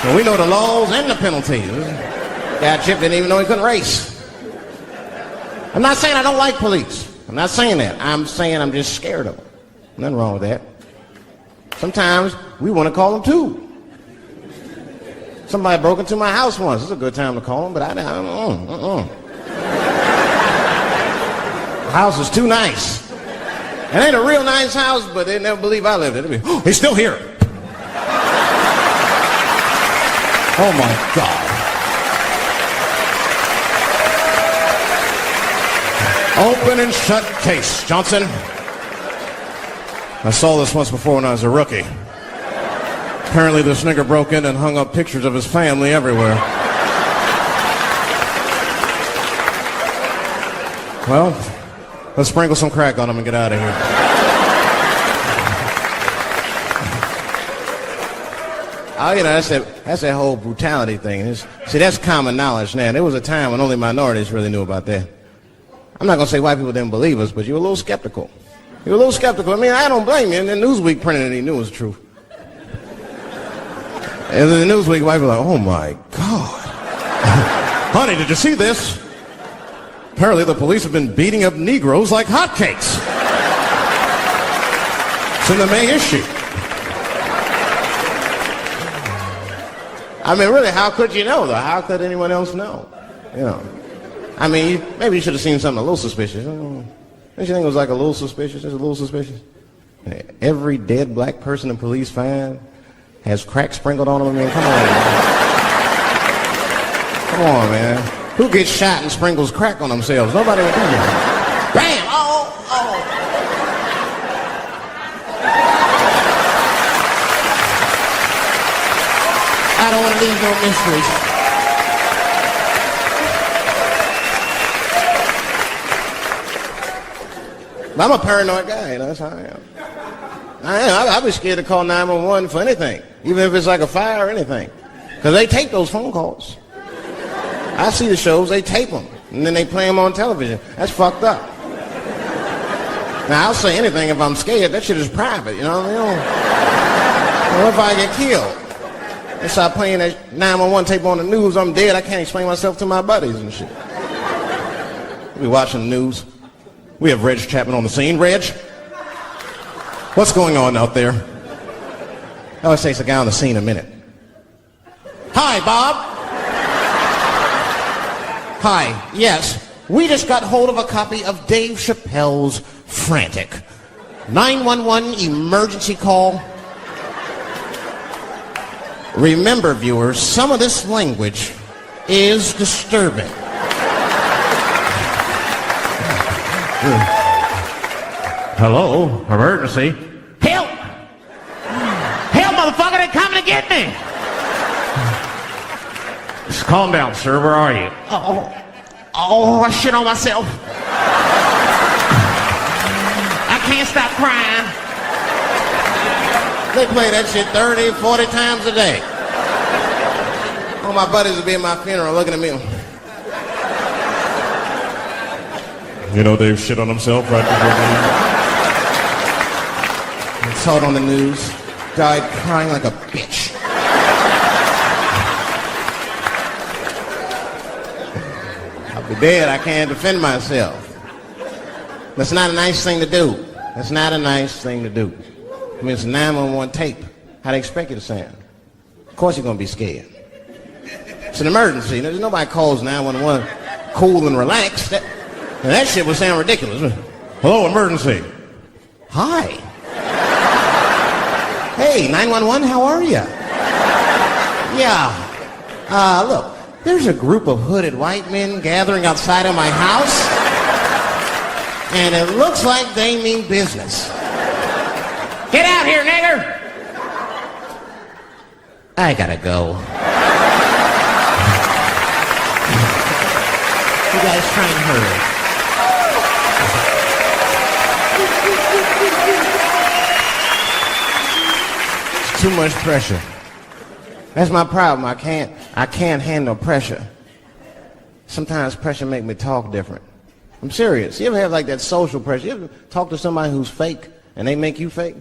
Well, we know the laws and the penalties. Guy Chip didn't even know he couldn't race. I'm not saying I don't like police. I'm not saying that. I'm saying I'm just scared of them. Nothing wrong with that. Sometimes we want to call them too. Somebody broke into my house once. It's a good time to call them, but I don't know. The house is too nice. It ain't a real nice house, but they never believe I lived in it. Oh, he's still here. Oh my God. Open and shut case. Johnson. I saw this once before when I was a rookie. Apparently this nigger broke in and hung up pictures of his family everywhere. Well, let's sprinkle some crack on him and get out of here. Oh, you know, that's that whole brutality thing. See, that's common knowledge now. There was a time when only minorities really knew about that. I'm not going to say white people didn't believe us, but you were a little skeptical. You were a little skeptical. I mean, I don't blame you. And then Newsweek printed it, he knew it was true. And then the Newsweek wife was like, oh my God. Honey, did you see this? Apparently the police have been beating up Negroes like hotcakes. It's in the May issue. I mean, really, how could you know, though? How could anyone else know? You know. I mean, maybe you should have seen something a little suspicious. Don't you think it was like a little suspicious? Just a little suspicious? Every dead black person the police find has crack sprinkled on them. I mean, come on, man. Come on, man. Who gets shot and sprinkles crack on themselves? Nobody would do that. Bam! Oh! I don't want to leave no mysteries. I'm a paranoid guy, you know, that's how I am. I'd be scared to call 911 for anything, even if it's like a fire or anything. Because they tape those phone calls. I see the shows, they tape them, and then they play them on television. That's fucked up. Now, I'll say anything if I'm scared. That shit is private, you know what I mean? What if I get killed? They start playing that 911 tape on the news, I'm dead, I can't explain myself to my buddies and shit. We watching the news. We have Reg Chapman on the scene. Reg, what's going on out there? It always takes a guy on the scene a minute. Hi, Bob. Hi, yes. We just got hold of a copy of Dave Chappelle's Frantic. 911 emergency call. Remember, viewers, some of this language is disturbing. Hello, emergency. Help! Help, motherfucker, they're coming to get me! Just calm down, sir, where are you? Oh, I shit on myself. I can't stop crying. They play that shit 30, 40 times a day. All my buddies will be at my funeral looking at me. You know Dave shit on himself right before I saw it on the news. Died crying like a bitch. I'll be dead. I can't defend myself. That's not a nice thing to do. That's not a nice thing to do. I mean, it's a 911 tape. How they expect you to sound? Of course you're going to be scared. It's an emergency. There's nobody calls 911 cool and relaxed. That shit would sound ridiculous. Hello, emergency. Hi. Hey, 911, how are you? Yeah. Look, there's a group of hooded white men gathering outside of my house, and it looks like they mean business. Get out here, nigger! I gotta go. You guys try and hurry. It's too much pressure. That's my problem. I can't handle pressure. Sometimes pressure make me talk different. I'm serious. You ever have like that social pressure? You ever talk to somebody who's fake and they make you fake?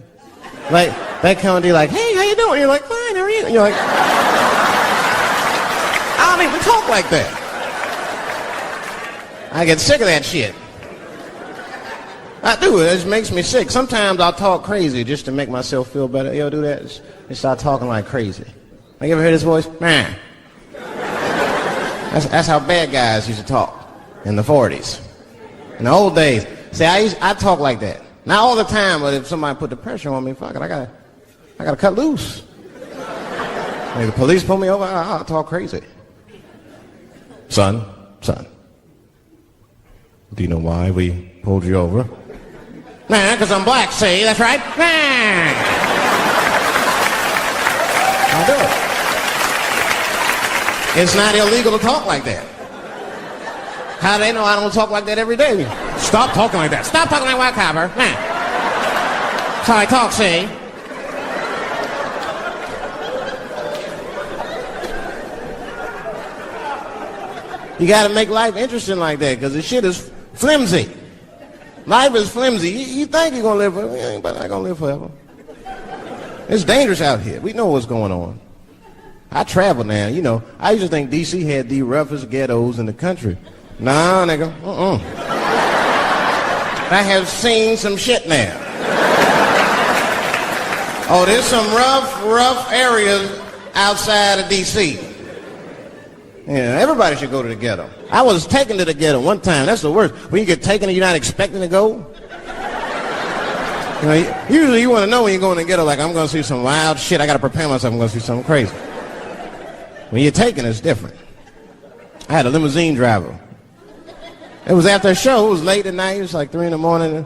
Like, they come to you like, hey, how you doing? You're like, fine, how are you? And you're like, I don't even talk like that. I get sick of that shit. I do. It just makes me sick. Sometimes I'll talk crazy just to make myself feel better. You ever do that? Just start talking like crazy. Like, you ever hear this voice? Man. That's how bad guys used to talk in the 40s. In the old days. See, I talk like that. Not all the time, but if somebody put the pressure on me, fuck it, I gotta cut loose. Like the police pull me over, I'll talk crazy. Son, do you know why we pulled you over? Nah, because I'm black, see, that's right. Nah. I'll do it. It's not illegal to talk like that. How do they know I don't talk like that every day? Stop talking like that. Stop talking like a white copper. Nah. That's how I talk, see? You gotta make life interesting like that, because the shit is flimsy. Life is flimsy. You think you're gonna live forever, you ain't not gonna live forever. It's dangerous out here. We know what's going on. I travel now, you know. I used to think D.C. had the roughest ghettos in the country. Nah, nigga. I have seen some shit now. Oh, there's some rough areas outside of D.C. Yeah, everybody should go to the ghetto. I was taken to the ghetto one time. That's the worst. When you get taken and you're not expecting to go. You know, usually you want to know when you go in the ghetto, like, I'm going to see some wild shit. I got to prepare myself. I'm going to see something crazy. When you're taken, it's different. I had a limousine driver. It was after a show. It was late at night. It was like 3 in the morning.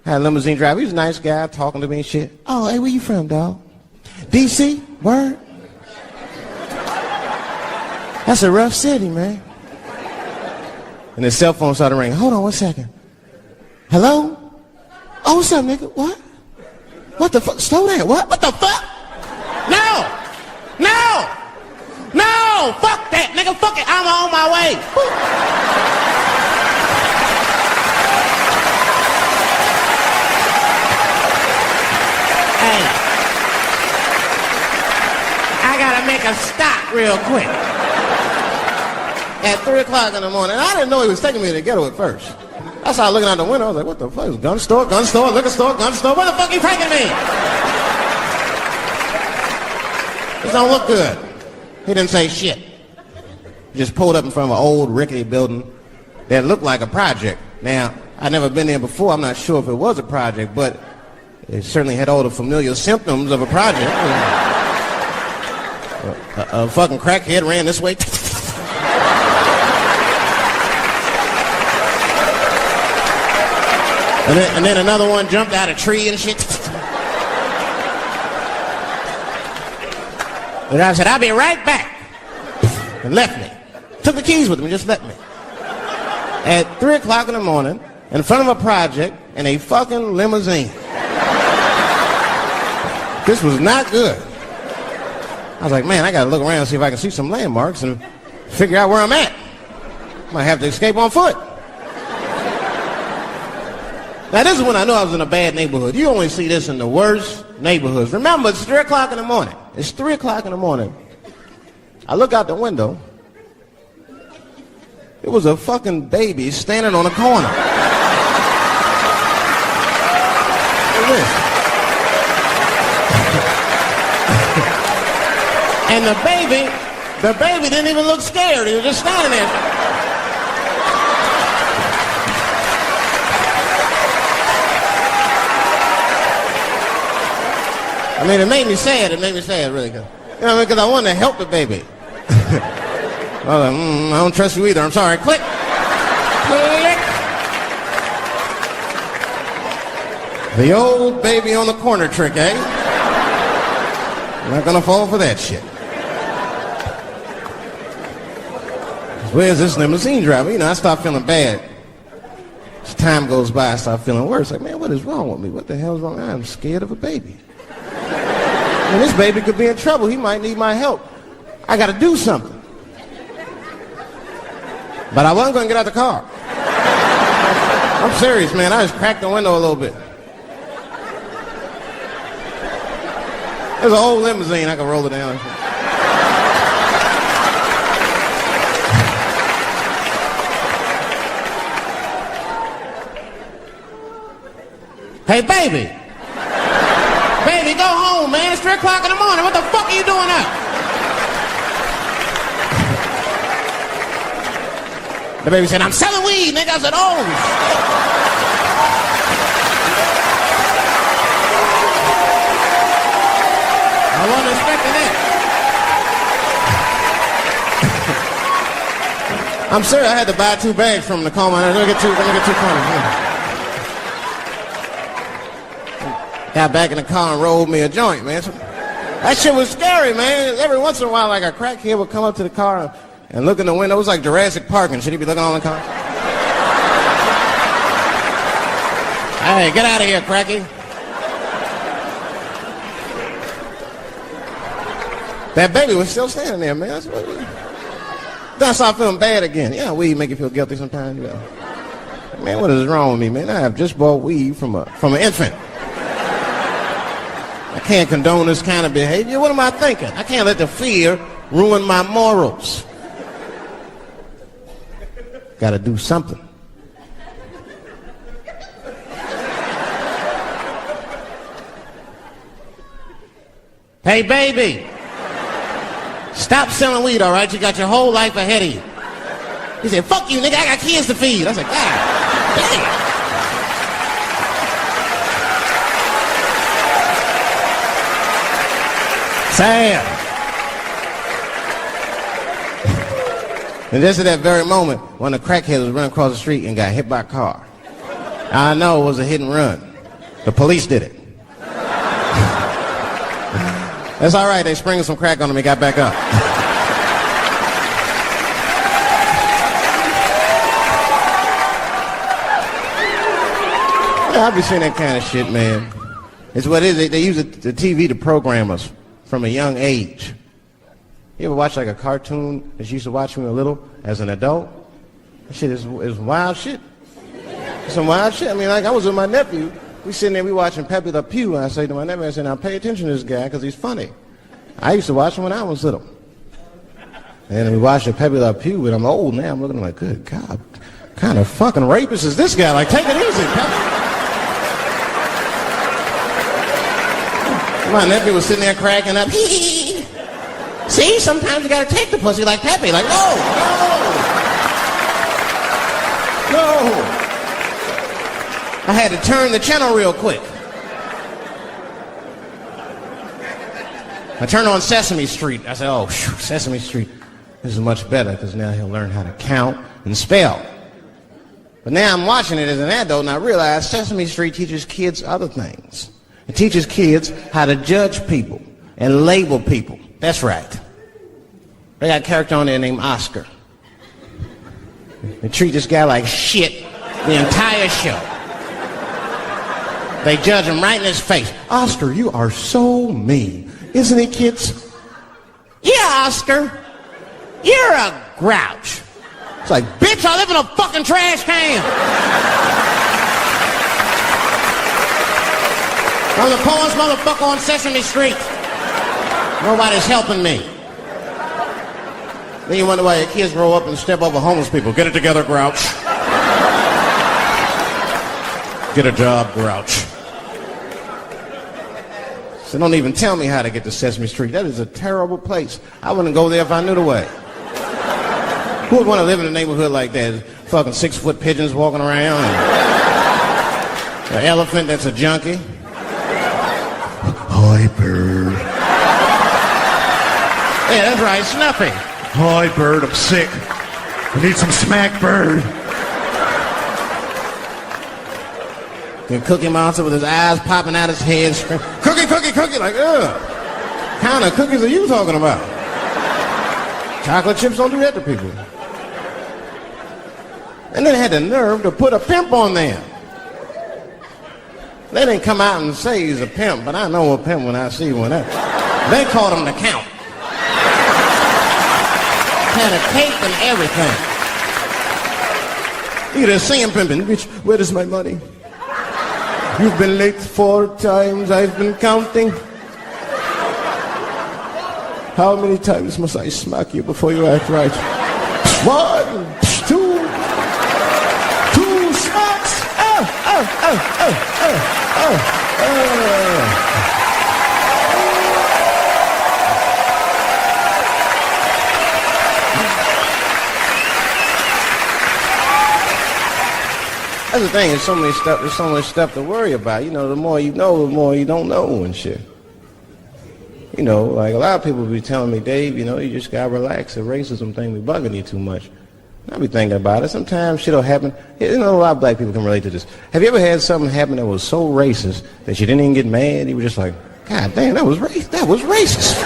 I had a limousine driver. He was a nice guy talking to me and shit. Oh, hey, where you from, dog? D.C.? Word? That's a rough city, man. And his cell phone started ringing. Hold on 1 second. Hello? Oh, what's up, nigga? What? What the fuck? Slow down. What? What the fuck? No! No! No! Fuck that, nigga. Fuck it. I'm on my way. Hey. I gotta make a stop real quick. At 3 o'clock in the morning. I didn't know he was taking me to the ghetto at first. I started looking out the window. I was like, what the fuck? Gun store, liquor store, gun store. Where the fuck are you taking me? This don't look good. He didn't say shit. He just pulled up in front of an old rickety building that looked like a project. Now, I'd never been there before. I'm not sure if it was a project, but it certainly had all the familiar symptoms of a project. A fucking crackhead ran this way. And then another one jumped out of a tree and shit. And I said, I'll be right back. And left me. Took the keys with him and just left me. At 3 o'clock in the morning, in front of a project, in a fucking limousine. This was not good. I was like, man, I gotta look around and see if I can see some landmarks and figure out where I'm at. Might have to escape on foot. Now, this is when I knew I was in a bad neighborhood. You only see this in the worst neighborhoods. Remember, it's 3 o'clock in the morning. It's 3 o'clock in the morning. I look out the window. It was a fucking baby standing on a corner. Look at this. And the baby didn't even look scared. He was just standing there. I mean, it made me sad. It made me sad, really. You know, because I wanted to help the baby. I was like, I don't trust you either. I'm sorry. Click. Click. The old baby on the corner trick, eh? I'm not going to fall for that shit. Where's this limousine driver? You know, I start feeling bad. As time goes by, I start feeling worse. Like, man, what is wrong with me? What the hell's wrong? I'm scared of a baby. And this baby could be in trouble. He might need my help. I got to do something. But I wasn't going to get out the car. I'm serious, man. I just cracked the window a little bit. There's an old limousine. I can roll it down. Hey, baby. Baby, go home, man. It's 3 o'clock in the morning. What the fuck are you doing up? The baby said, I'm selling weed, nigga. I said, oh, shit. I wasn't expecting that. I'm serious. I had to buy 2 bags from him to calm my nerves. Let me get two cones. Got back in the car and rolled me a joint, man. That shit was scary, man. Every once in a while, like a crackhead would come up to the car and look in the window. It was like Jurassic Park and shit. He'd be looking on the car. Hey, get out of here, cracky. That baby was still standing there, man. Then I started feeling bad again. Yeah, weed make you feel guilty sometimes. You know. Man, what is wrong with me, man? I have just bought weed from an infant. I can't condone this kind of behavior. What am I thinking? I can't let the fear ruin my morals. Got to do something. Hey, baby. Stop selling weed, all right? You got your whole life ahead of you. He said, fuck you, nigga. I got kids to feed. I said, God damn. Sam. And just at that very moment, one of the crackheads was running across the street and got hit by a car. I know it was a hit and run. The police did it. That's all right. They sprinkled some crack on him and got back up. Yeah, I be seeing that kind of shit, man. It's what it is. They use the TV to program us from a young age. You ever watch like a cartoon that you used to watch when you were little as an adult? That shit is wild shit. Some wild shit. I mean, like I was with my nephew. We sitting there, we watching Pepe Le Pew, and I say to my nephew, I said, now pay attention to this guy because he's funny. I used to watch him when I was little. And we watched Pepe Le Pew, and I'm old now. I'm looking like, good God, what kind of fucking rapist is this guy? Like, take it easy, Pepe. My nephew was sitting there cracking up. See, sometimes you gotta take the pussy like Pepe. Like, no. I had to turn the channel real quick. I turned on Sesame Street. I said, oh, Sesame Street. This is much better because now he'll learn how to count and spell. But now I'm watching it as an adult and I realize Sesame Street teaches kids other things. It teaches kids how to judge people and label people. That's right. They got a character on there named Oscar. They treat this guy like shit the entire show. They judge him right in his face. Oscar, you are so mean. Isn't it, kids? Yeah, Oscar. You're a grouch. It's like, bitch, I live in a fucking trash can. I'm the poorest motherfucker on Sesame Street. Nobody's helping me. Then you wonder why your kids grow up and step over homeless people. Get it together, grouch. Get a job, grouch. So don't even tell me how to get to Sesame Street. That is a terrible place. I wouldn't go there if I knew the way. Who would want to live in a neighborhood like that? Fucking 6-foot pigeons walking around. And an elephant that's a junkie. Hi, bird. Yeah, that's right, Snuffy. Hi, bird, I'm sick. I need some smack, bird. And Cookie Monster with his eyes popping out his head, screaming, cookie, cookie, cookie, like, ugh. What kind of cookies are you talking about? Chocolate chips don't do that to people. And then they had the nerve to put a pimp on there. They didn't come out and say he's a pimp, but I know a pimp when I see one. They called him the Count. Had a cape and everything. You just see him pimping, bitch, where is my money? You've been late 4 times, I've been counting. How many times must I smack you before you act right? 1, 2 smacks! That's the thing, there's so much stuff to worry about. You know, the more you know, the more you don't know and shit. You know, like a lot of people be telling me, Dave, you know, you just gotta relax. The racism thing be bugging you too much. I be thinking about it. Sometimes shit'll happen. You know, a lot of black people can relate to this. Have you ever had something happen that was so racist that you didn't even get mad? You were just like, God damn, that was racist.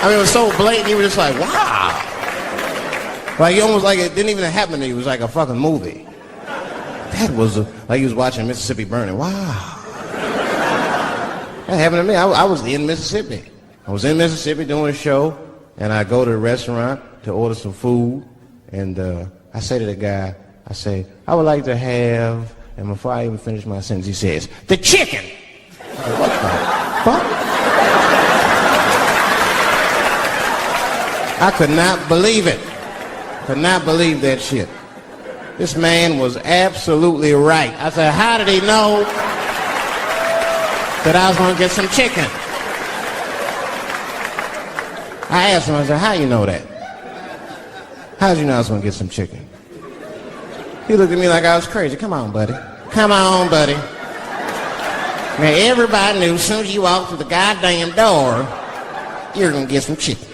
I mean, it was so blatant, you were just like, wow. Like, you almost like it didn't even happen to you. It was like a fucking movie. That was like you was watching Mississippi Burning. Wow. That happened to me. I was in Mississippi. I was in Mississippi doing a show, and I go to the restaurant to order some food, and I say to the guy, I say, I would like to have, and before I even finish my sentence, he says, the chicken. I said, what the fuck? I could not believe it. Could not believe that shit. This man was absolutely right. I said, how did he know that I was going to get some chicken? I asked him, I said, how you know that? How did you know I was going to get some chicken? He looked at me like I was crazy. Come on, buddy. Come on, buddy. Now, everybody knew as soon as you walked through the goddamn door, you're going to get some chicken.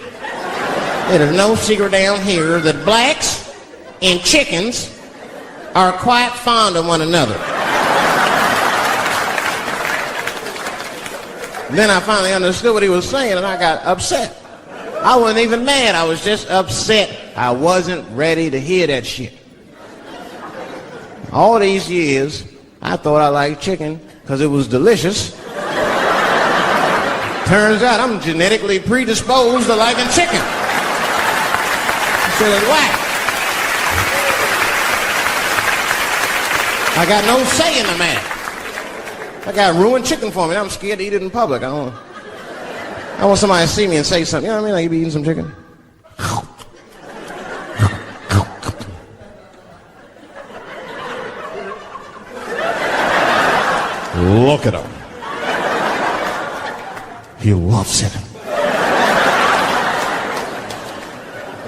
There's no secret down here that blacks and chickens are quite fond of one another. Then I finally understood what he was saying, and I got upset. I wasn't even mad. I was just upset. I wasn't ready to hear that shit. All these years, I thought I liked chicken because it was delicious. Turns out I'm genetically predisposed to liking chicken. So it's whack. I got no say in the matter. I got ruined chicken for me. I'm scared to eat it in public. I want somebody to see me and say something. You know what I mean? Like, you be eating some chicken? Look at him. He loves it.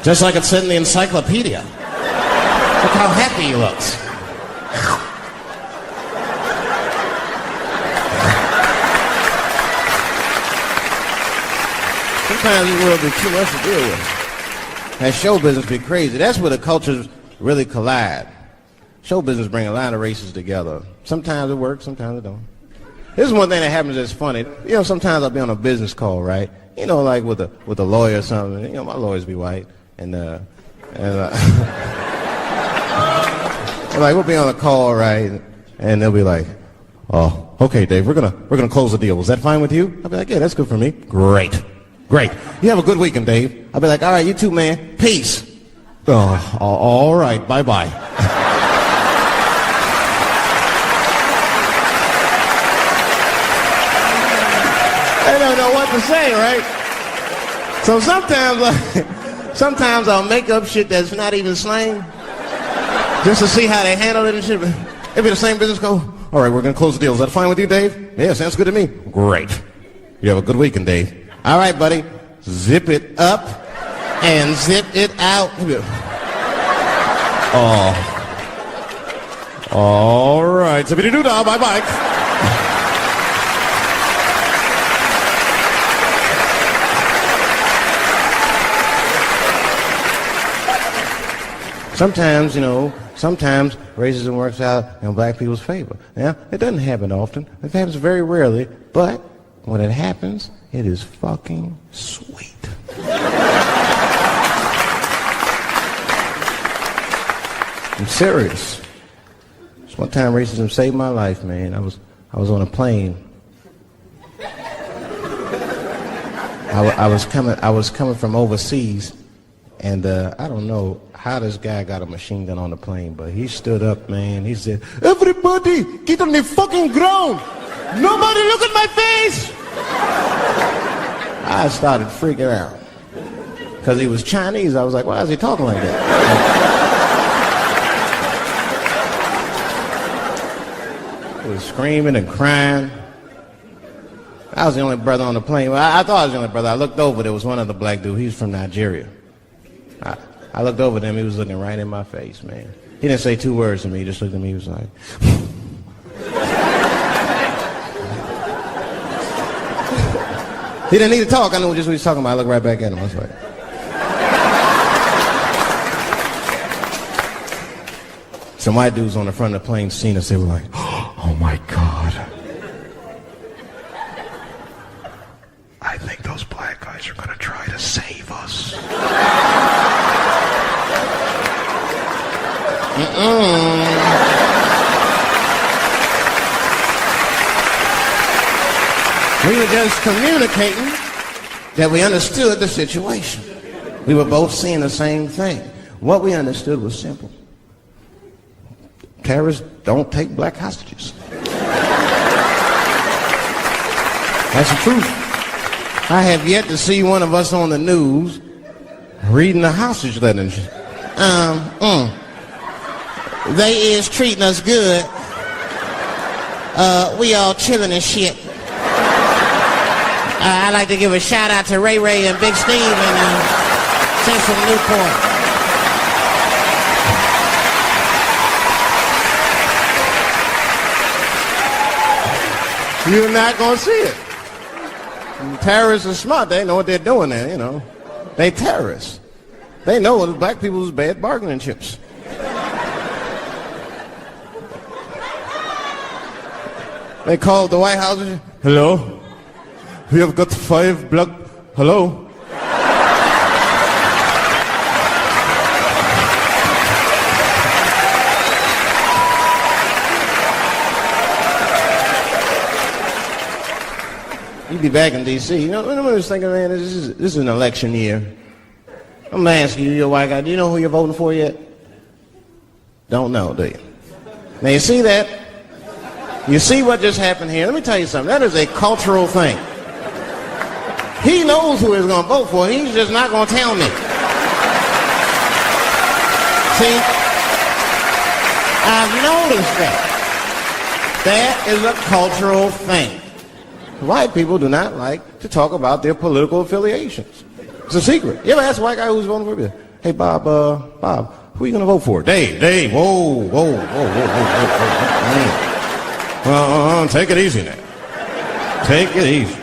Just like it said in the encyclopedia. Look how happy he looks. Sometimes this world be too much to deal with. That show business be crazy. That's where the cultures really collide. Show business bring a lot of races together. Sometimes it works, sometimes it don't. This is one thing that happens that's funny. You know, sometimes I'll be on a business call, right? You know, like with a lawyer or something. You know, my lawyers be white, and like we'll be on a call, right? And they'll be like, "Oh, okay, Dave, we're gonna close the deal. Was that fine with you?" I'll be like, "Yeah, that's good for me." Great. You have a good weekend, Dave. I'll be like, "All right, you too, man. Peace." Oh, all right, bye-bye. I don't know what to say, right? So sometimes I'll make up shit that's not even slang, just to see how they handle it and shit. It'll be the same business go. All right, we're gonna close the deal. Is that fine with you, Dave? Yeah, sounds good to me. Great. You have a good weekend, Dave. All right, buddy. Zip it up and zip it out. Oh. All right. Zippity-doo-dah. Bye-bye. Sometimes, sometimes racism works out in black people's favor. Now, it doesn't happen often. It happens very rarely, but when it happens, it is fucking sweet. I'm serious. This one time racism saved my life, man. I was on a plane. I was coming from overseas, and I don't know how this guy got a machine gun on the plane, but he stood up, man. He said, "Everybody, get on the fucking ground! Nobody look at my face!" I started freaking out. Because he was Chinese. I was like, why is he talking like that? He was screaming and crying. I was the only brother on the plane. Well, I thought I was the only brother. I looked over. There was one other black dude. He was from Nigeria. I looked over at him. He was looking right in my face, man. He didn't say two words to me. He just looked at me. He was like... He didn't need to talk. I knew just what he was talking about. I looked right back at him. I was like... Some white dudes on the front of the plane seen us. They were like, "Oh my God. I think those black guys are going to try to save us." We were just communicating that we understood the situation. We were both seeing the same thing. What we understood was simple. Terrorists don't take black hostages. That's the truth. I have yet to see one of us on the news reading a hostage letter. They is treating us good. We all chilling and shit. I'd like to give a shout out to Ray Ray and Big Steve and Central Newport. You're not going to see it. And terrorists are smart. They know what they're doing there, They terrorists. They know that black people's bad bargaining chips. They called the White House. "Hello? We have got 5 black... Hello? You'd be back in D.C. You know, I was thinking, man, this is an election year. I'm going to ask you, you're a white guy, do you know who you're voting for yet? Don't know, do you? Now, you see that? You see what just happened here? Let me tell you something. That is a cultural thing. He knows who he's going to vote for. He's just not going to tell me. See? I've noticed that. That is a cultural thing. White people do not like to talk about their political affiliations. It's a secret. You ever ask a white guy who's voting for you? Hey, Bob, who are you going to vote for? Dave, whoa. Take it easy now. Take it easy.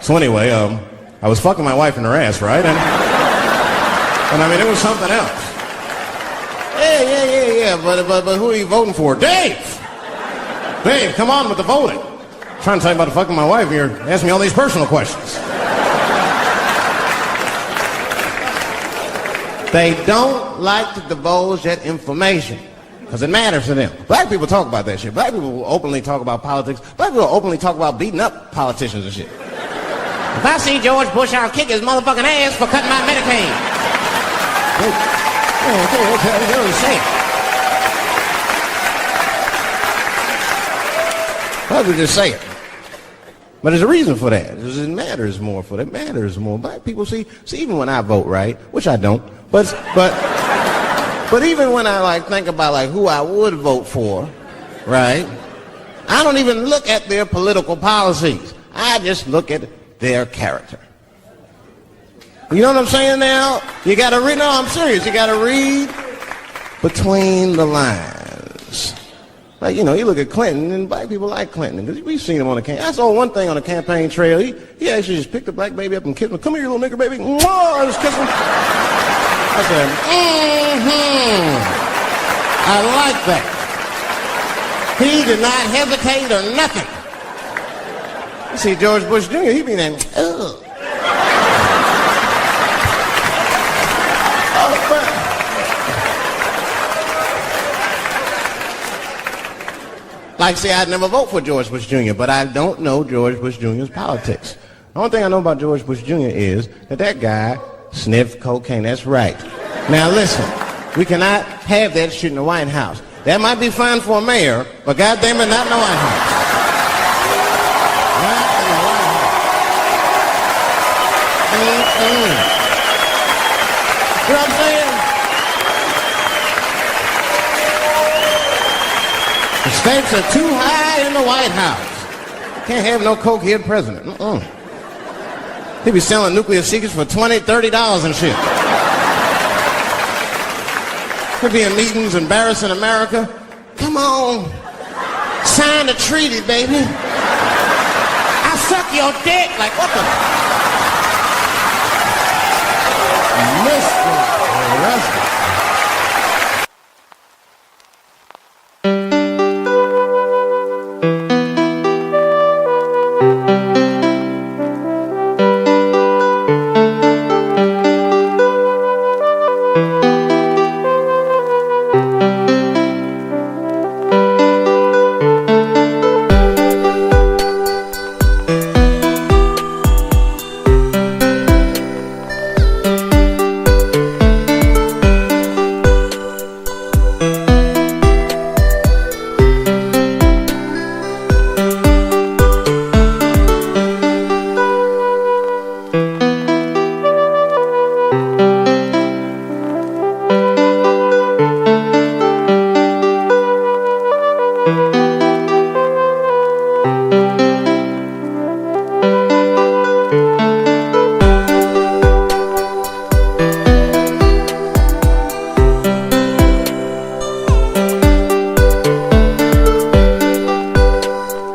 So anyway, I was fucking my wife in her ass, right? And I mean, it was something else. Yeah, but who are you voting for? Dave, come on with the voting. I'm trying to tell you about fucking my wife here. Ask me all these personal questions. They don't like to divulge that information because it matters to them. Black people talk about that shit. Black people will openly talk about politics. Black people will openly talk about beating up politicians and shit. If I see George Bush, I'll kick his motherfucking ass for cutting my Medicaid. Okay, say it. Black people just say it. But there's a reason for that. It matters more for that. It matters more. Black people see even when I vote, right, which I don't, but even when I think about who I would vote for, right, I don't even look at their political policies. I just look at their character. You know what I'm saying now? You gotta read, no, I'm serious. You gotta read between the lines. Like, you look at Clinton, and black people like Clinton, because we've seen him on the campaign. I saw one thing on the campaign trail. He actually just picked a black baby up and kissed him. Come here, you little nigger baby. Mwah! I just kissed him. I said, I like that. He did not hesitate or nothing. You see George Bush Jr., he be there, ugh. See, I'd never vote for George Bush Jr., but I don't know George Bush Jr.'s politics. The only thing I know about George Bush Jr. is that guy sniffed cocaine. That's right. Now listen, we cannot have that shit in the White House. That might be fine for a mayor, but goddamn it, not in the White House. Not in the White House. You know what I'm saying? The stakes are too high in the White House. Can't have no cokehead president. He be selling nuclear secrets for $20, $30 and shit. He'll be in meetings embarrassing America. Come on. Sign the treaty, baby. I suck your dick. Like, what the? Mr.